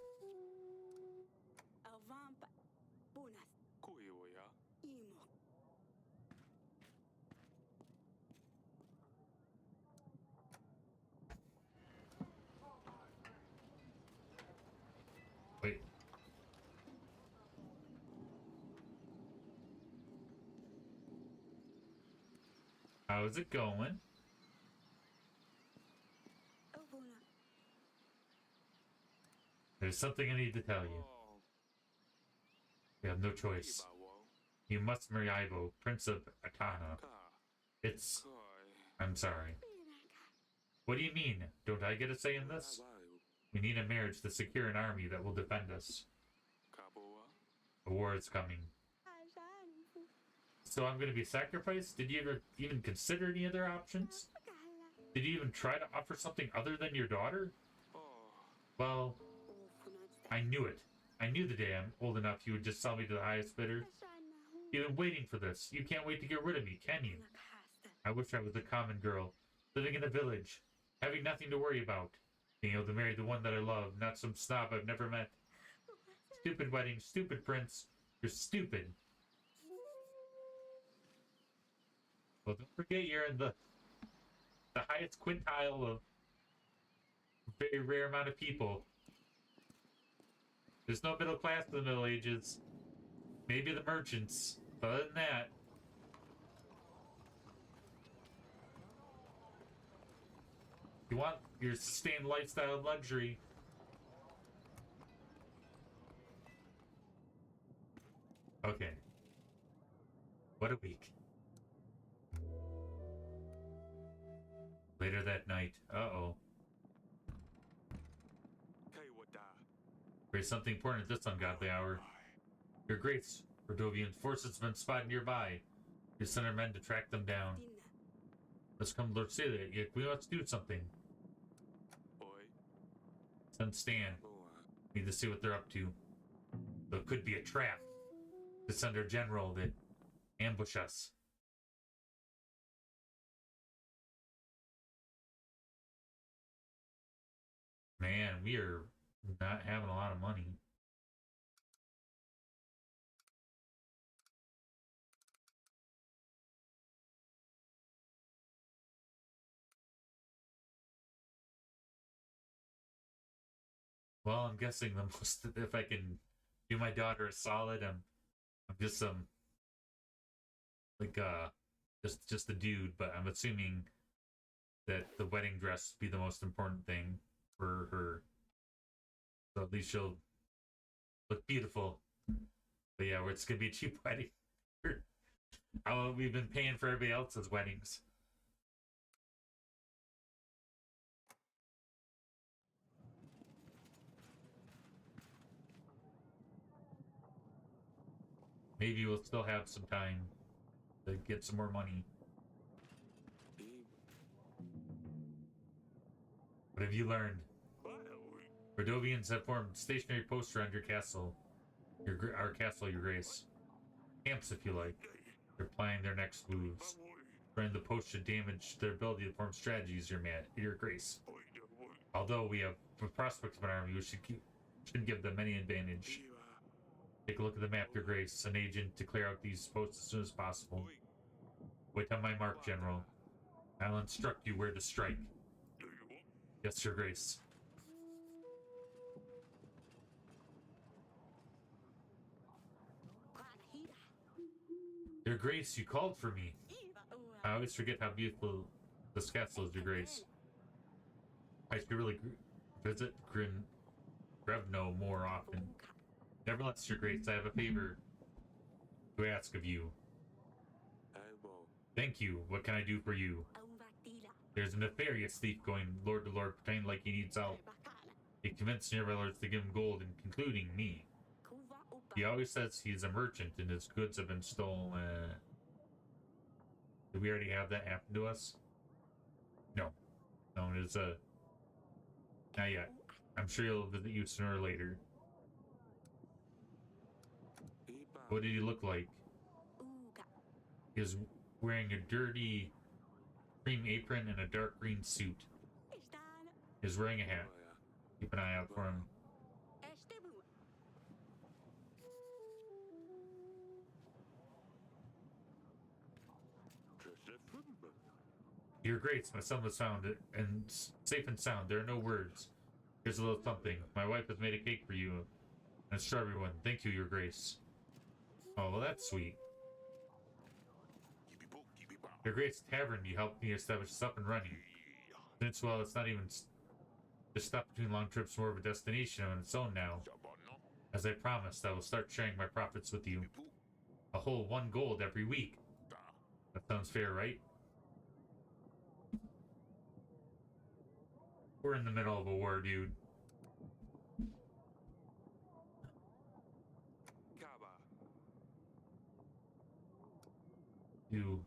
Wait. How's it going? There's something I need to tell you. You have no choice. You must marry Ivo, Prince of Atana. I'm sorry. What do you mean? Don't I get a say in this? We need a marriage to secure an army that will defend us. A war is coming. So I'm going to be sacrificed? Did you ever even consider any other options? Did you even try to offer something other than your daughter? Well, I knew it. I knew the day I'm old enough you would just sell me to the highest bidder. You've been waiting for this. You can't wait to get rid of me, can you? I wish I was a common girl, living in a village, having nothing to worry about. Being able to marry the one that I love, not some snob I've never met. Stupid wedding, stupid prince. You're stupid. Well, don't forget you're in the highest quintile of a very rare amount of people. There's no middle class in the Middle Ages. Maybe the merchants. But other than that... You want your sustained lifestyle of luxury. Okay. What a week. Later that night. Uh-oh. There's something important at this ungodly hour. Your Grace, Rodovian forces have been spotted nearby. You sent our men to track them down. Let's come, Lord Celia. We must do something. Send Stan. Need to see what they're up to. So it could be a trap. It's under general that ambush us. Man, we are not having a lot of money. Well, I'm guessing the most, if I can do my daughter a solid, I'm just like just a dude, but I'm assuming that the wedding dress would be the most important thing for her. So at least she'll look beautiful. But yeah, it's gonna be a cheap wedding. Oh, we've been paying for everybody else's weddings. Maybe we'll still have some time to get some more money. What have you learned? Rodovians have formed stationary posts around your castle. Our castle, your grace. Camps, if you like. They're planning their next moves. Running the post should damage their ability to form strategies, your grace. Although we have prospects of an army, we should give them any advantage. Take a look at the map, your grace. An agent to clear out these posts as soon as possible. Wait on my mark, General. I'll instruct you where to strike. Yes, your grace. Your grace, you called for me. I always forget how beautiful this castle is, your grace. I should really visit Grevno more often. Nevertheless, your grace, I have a favor to ask of you. Thank you. What can I do for you? There's a nefarious thief going lord to lord, pretending like he needs help. He convinced nearby lords to give him gold, including me. He always says he's a merchant and his goods have been stolen. Did we already have that happen to us? No. No, it's not yet. I'm sure he'll visit you sooner or later. What did he look like? He was wearing a dirty cream apron and a dark green suit. He was wearing a hat. Keep an eye out for him. Your grace, my son was found and safe and sound. There are no words. Here's a little something. My wife has made a cake for you. And it's for everyone. Thank you, your grace. Oh, well, that's sweet. Your grace tavern, you helped me establish this up and running. Since, well, it's not even just stop between long trips, more of a destination on its own now. As I promised, I will start sharing my profits with you. A whole 1 gold every week. That sounds fair, right? We're in the middle of a war, dude. You.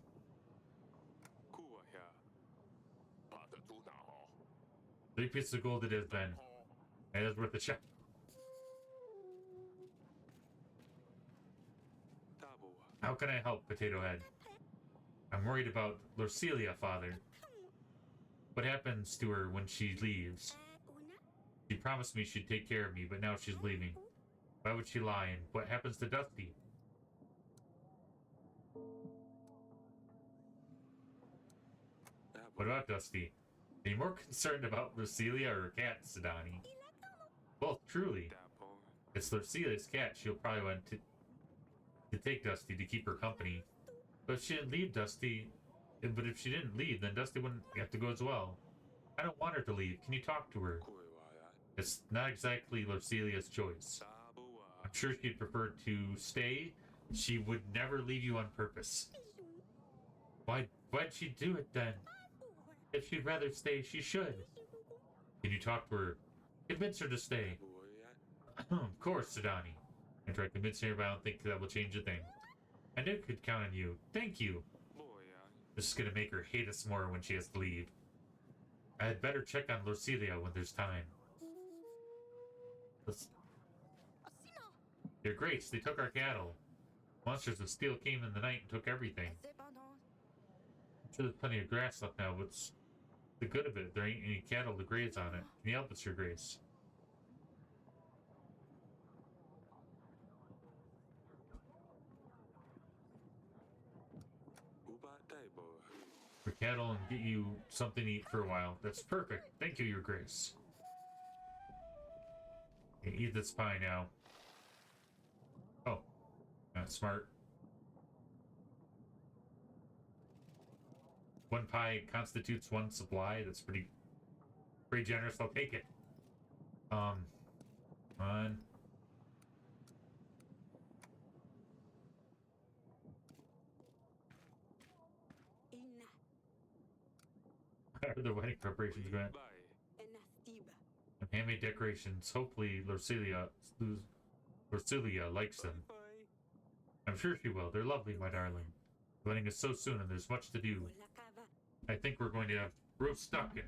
3 pieces of gold it is, then. It is worth a shot. How can I help, Potato Head? I'm worried about Lorcelia, father. What happens to her when she leaves? She promised me she'd take care of me, but now she's leaving. Why would she lie, and what happens to Dusty? What about Dusty? Are you more concerned about Lucilia or her cat, Sidani? Both, truly. It's Lucilia's cat. She'll probably want to take Dusty to keep her company. But if she didn't leave Dusty... But if she didn't leave, then Dusty wouldn't have to go as well. I don't want her to leave. Can you talk to her? It's not exactly Lucilia's choice. I'm sure she'd prefer to stay. She would never leave you on purpose. Why'd she do it then? If she'd rather stay, she should. Can you talk to her? Convince her to stay. Of course, Sidani. I tried convincing her, but I don't think that will change a thing. I could count on you. Thank you. This is gonna make her hate us more when she has to leave. I had better check on Lucilia when there's time. Your Grace, they took our cattle. Monsters of steel came in the night and took everything. I'm sure there's plenty of grass left now. What's the good of it? There ain't any cattle to graze on it. Can you help us, Your Grace? For cattle and get you something to eat for a while. That's perfect. Thank you, Your Grace. Okay, eat this pie now. Oh, not smart. One pie constitutes one supply. That's pretty generous. I'll take it. Come on. How are the wedding preparations going? Handmade decorations. Hopefully, Lorcelia likes them. I'm sure she will. They're lovely, my darling. The wedding is so soon, and there's much to do. I think we're going to have roast duck and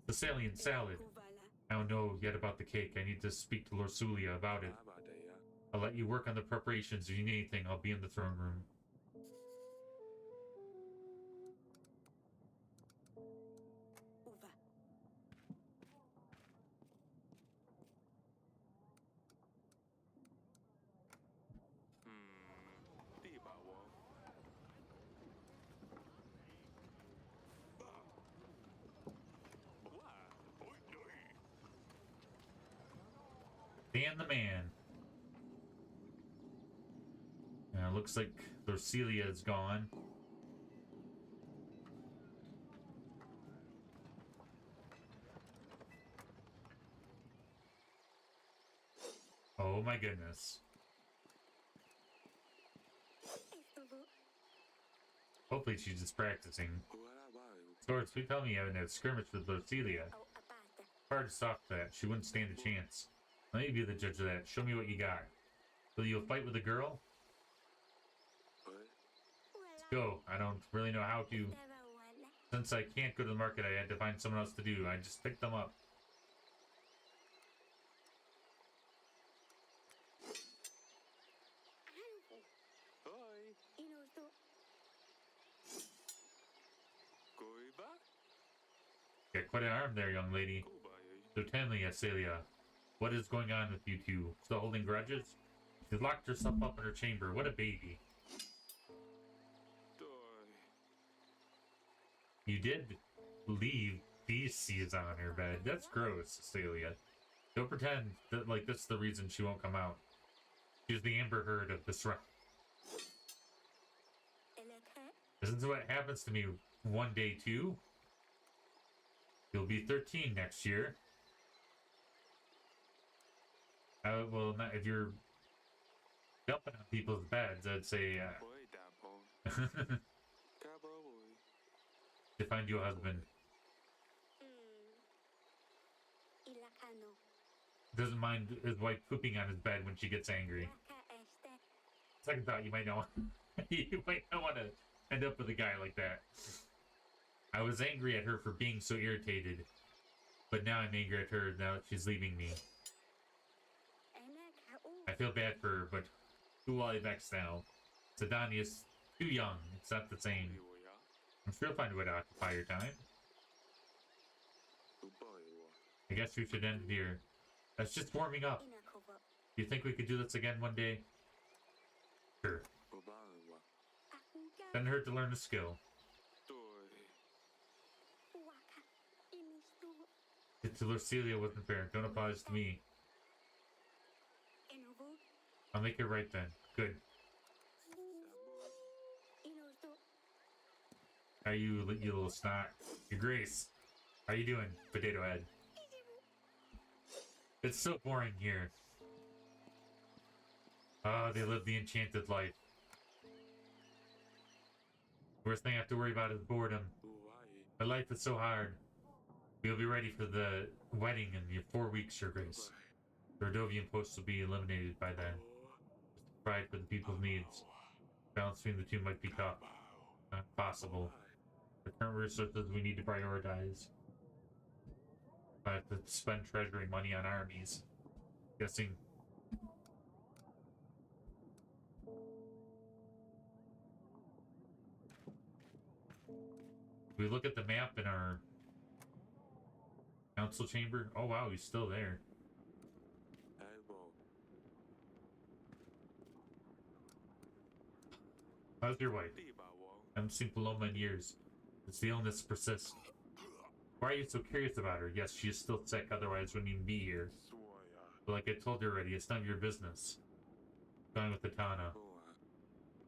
Thessalian salad. I don't know yet about the cake. I need to speak to Lorcelia about it. I'll let you work on the preparations. If you need anything, I'll be in the throne room. Dan the man. Now, looks like Lorcelia is gone. Oh my goodness. Hopefully she's just practicing. Swords, please tell me you haven't had a skirmish with Lorcelia. Hard to stop that. She wouldn't stand a chance. Let me be the judge of that. Show me what you got. Will you fight with a girl? Let's go. I don't really know how to. Since I can't go to the market, I had to find someone else to do. I just picked them up. Got quite an arm there, young lady. So tell me, Acelia, what is going on with you two? Still holding grudges? She's locked herself up in her chamber. What a baby. You did leave feces on her bed. That's gross, Acelia. Don't pretend that like that's the reason she won't come out. She's the Amber Heard of this round. Isn't what happens to me one day too? You'll be 13 next year. Well, not if you're jumping on people's beds, I'd say, to find you a husband. Doesn't mind his wife pooping on his bed when she gets angry. Second thought, you might not want to end up with a guy like that. I was angry at her for being so irritated, but now I'm angry at her now that she's leaving me. I feel bad for her, but who will I vex now? Sedania is too young. It's not the same. I'm sure you'll find a way to occupy your time. I guess we should end here. That's just warming up. Do you think we could do this again one day? Sure. Doesn't hurt to learn a skill. It to Lorcelia wasn't fair. Don't apologize to me. I'll make it right then. Good. How are you little snot? Your Grace. How you doing, Potato Head? It's so boring here. Ah, they live the enchanted life. Worst thing I have to worry about is boredom. My life is so hard. We'll be ready for the wedding in 4 weeks, Your Grace. The Rodovian post will be eliminated by then. Just to provide for the people's needs. Balance between the two might be tough. Not possible. The current resources we need to prioritize. I have to spend treasury money on armies. Guessing we look at the map in our council chamber? Oh wow, he's still there. How's your wife? I haven't seen Paloma in years. Does the illness persist? Why are you so curious about her? Yes, she is still sick, otherwise wouldn't even be here. But like I told you already, it's none of your business. Going with the Tana.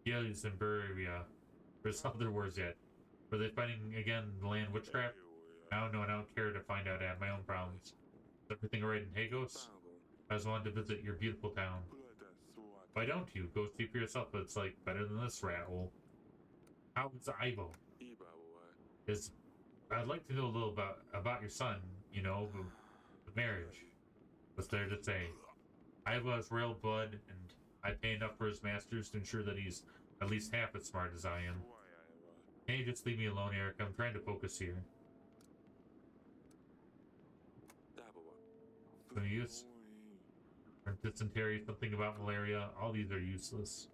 Yeli's in Buria. There's other wars yet. Were they fighting again the land witchcraft? I don't know, and I don't care to find out. I have my own problems. Is everything alright in Hagos? I just wanted to visit your beautiful town. Why don't you? Go see for yourself, but it's like better than this rat hole. How's Ivo? I'd like to know a little about your son, you know, the marriage. What's there to say? Ivo has royal blood, and I pay enough for his masters to ensure that he's at least half as smart as I am. Can you just leave me alone, Eric? I'm trying to focus here. No use? Or dysentery, something about malaria. All these are useless.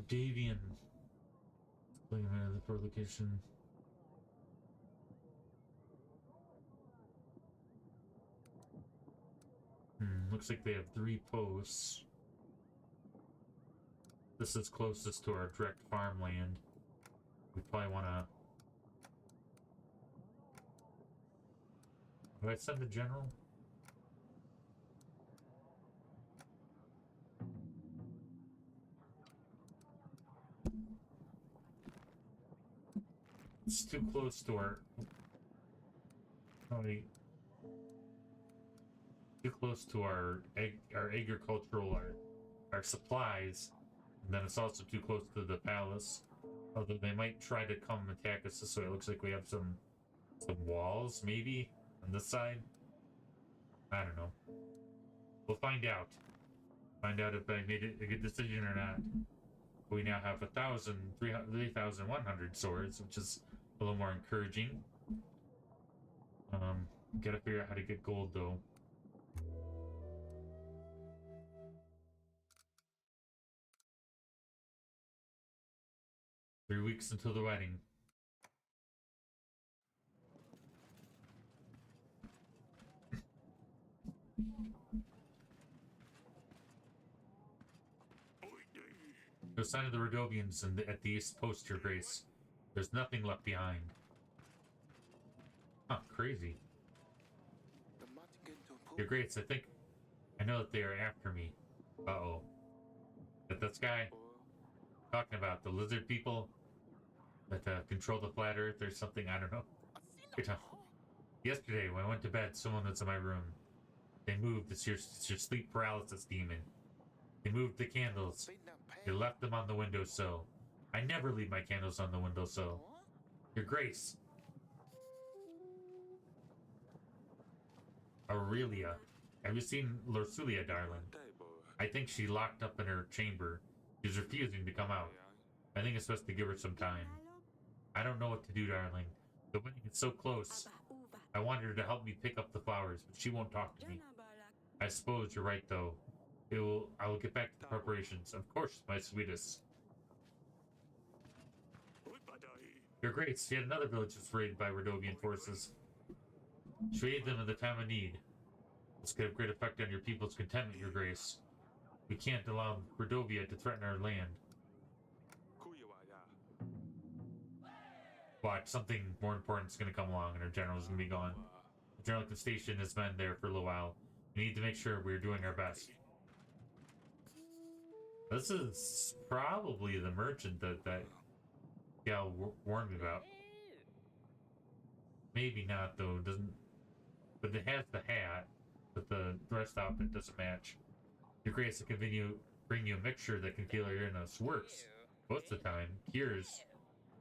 Davian. Wait a minute, the third location. Looks like they have 3 posts. This is closest to our direct farmland. We probably wanna... Do I send the general? It's too close to our... Too close to our agricultural, our supplies. And then it's also too close to the palace. Although they might try to come attack us this way. It looks like we have some walls, maybe, on this side. I don't know. We'll find out. Find out if I made it a good decision or not. We now have 3,100 swords, which is a little more encouraging. Gotta figure out how to get gold, though. Three weeks until the wedding. No sign of the Rodovians at the East Post, Your Grace. There's nothing left behind. Huh, crazy. Your Grace, I know that they are after me. Uh-oh. This guy talking about the lizard people that control the flat earth or something, I don't know. Yesterday, when I went to bed, someone was in my room. They moved. It's your sleep paralysis demon. They moved the candles. They left them on the windowsill. I never leave my candles on the windowsill. Your Grace. Aurelia. Have you seen Lorsulia, darling? I think she locked up in her chamber. She's refusing to come out. I think it's best to give her some time. I don't know what to do, darling. The wedding is so close. I want her to help me pick up the flowers, but she won't talk to me. I suppose you're right, though. I will get back to the preparations. Of course, my sweetest. Your Grace, yet another village is raided by Rodovian forces. Should aid them in the time of need. This could have great effect on your people's contentment, Your Grace. We can't allow Rodovia to threaten our land. Watch, something more important is going to come along and our general is going to be gone. The general can station his men there for a little while. We need to make sure we're doing our best. This is probably the merchant that Gal warned me about. Maybe not, though. Doesn't. But it has the hat, but the rest outfit doesn't match. Your Grace, it can bring you a mixture that can heal your illness. Works most of the time. Cures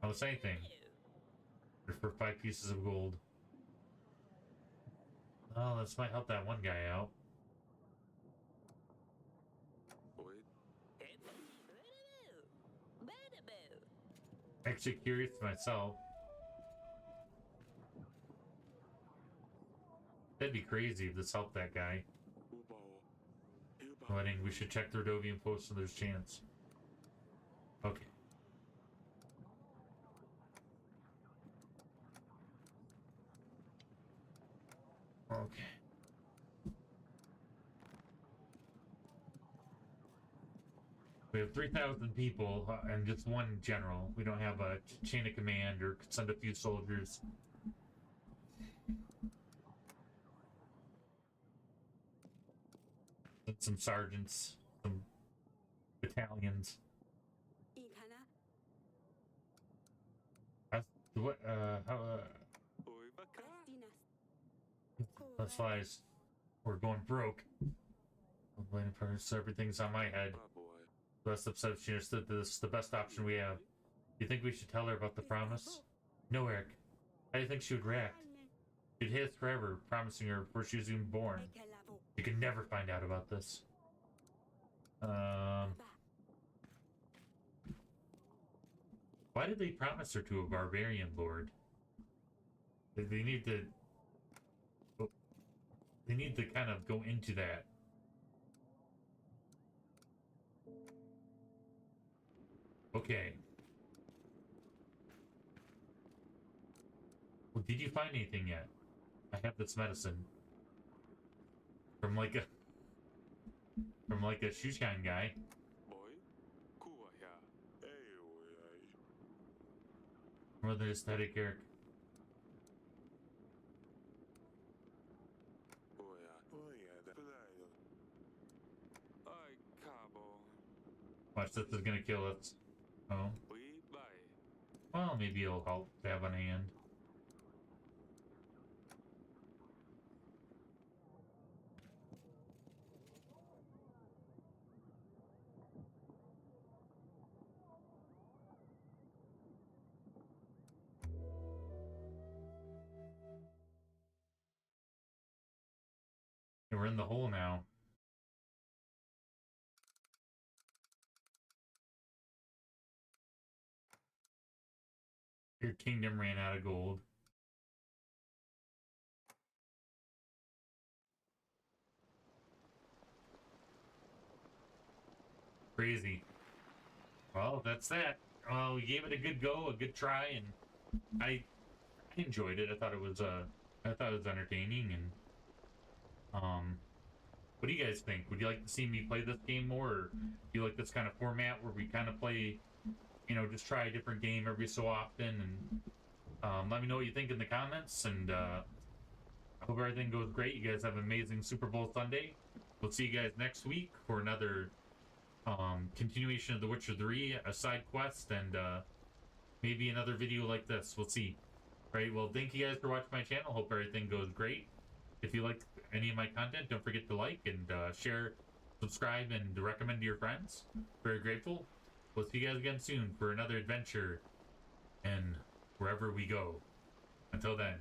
almost anything. For 5 pieces of gold. Oh, this might help that one guy out. Actually curious myself. That'd be crazy if this helped that guy. Letting we should check the Rodovian post so there's chance. Okay. Okay. We have 3,000 people and just one general. We don't have a chain of command or could send a few soldiers. And some sergeants, some battalions. What? How? That's why we're going broke. So everything's on my head. Less upset she understood this is the best option we have. Do you think we should tell her about the promise? No, Eric. How do you think she would react? She'd hate us forever, promising her before she was even born. You could never find out about this. Why did they promise her to a barbarian lord? They need to... They need to kind of go into that. Okay. Well, did you find anything yet? I have this medicine. From like a Shushan guy. Rather aesthetic, Eric. Watch, this is gonna kill us. Oh. Well, maybe it'll help to have on hand. And we're in the hole now. Your kingdom ran out of gold. Crazy. Well, that's that. Well, we gave it a good go, a good try, and I enjoyed it. I thought it was entertaining, and what do you guys think? Would you like to see me play this game more, or do you like this kind of format where we kind of play, you know, just try a different game every so often? And let me know what you think in the comments, and I hope everything goes great. You guys have an amazing Super Bowl Sunday. We'll see you guys next week for another continuation of The Witcher 3, a side quest, and maybe another video like this. We'll see. Right, well, thank you guys for watching my channel. Hope everything goes great. If you liked any of my content, don't forget to like and share, subscribe, and recommend to your friends. Very grateful. We'll see you guys again soon for another adventure and wherever we go. Until then.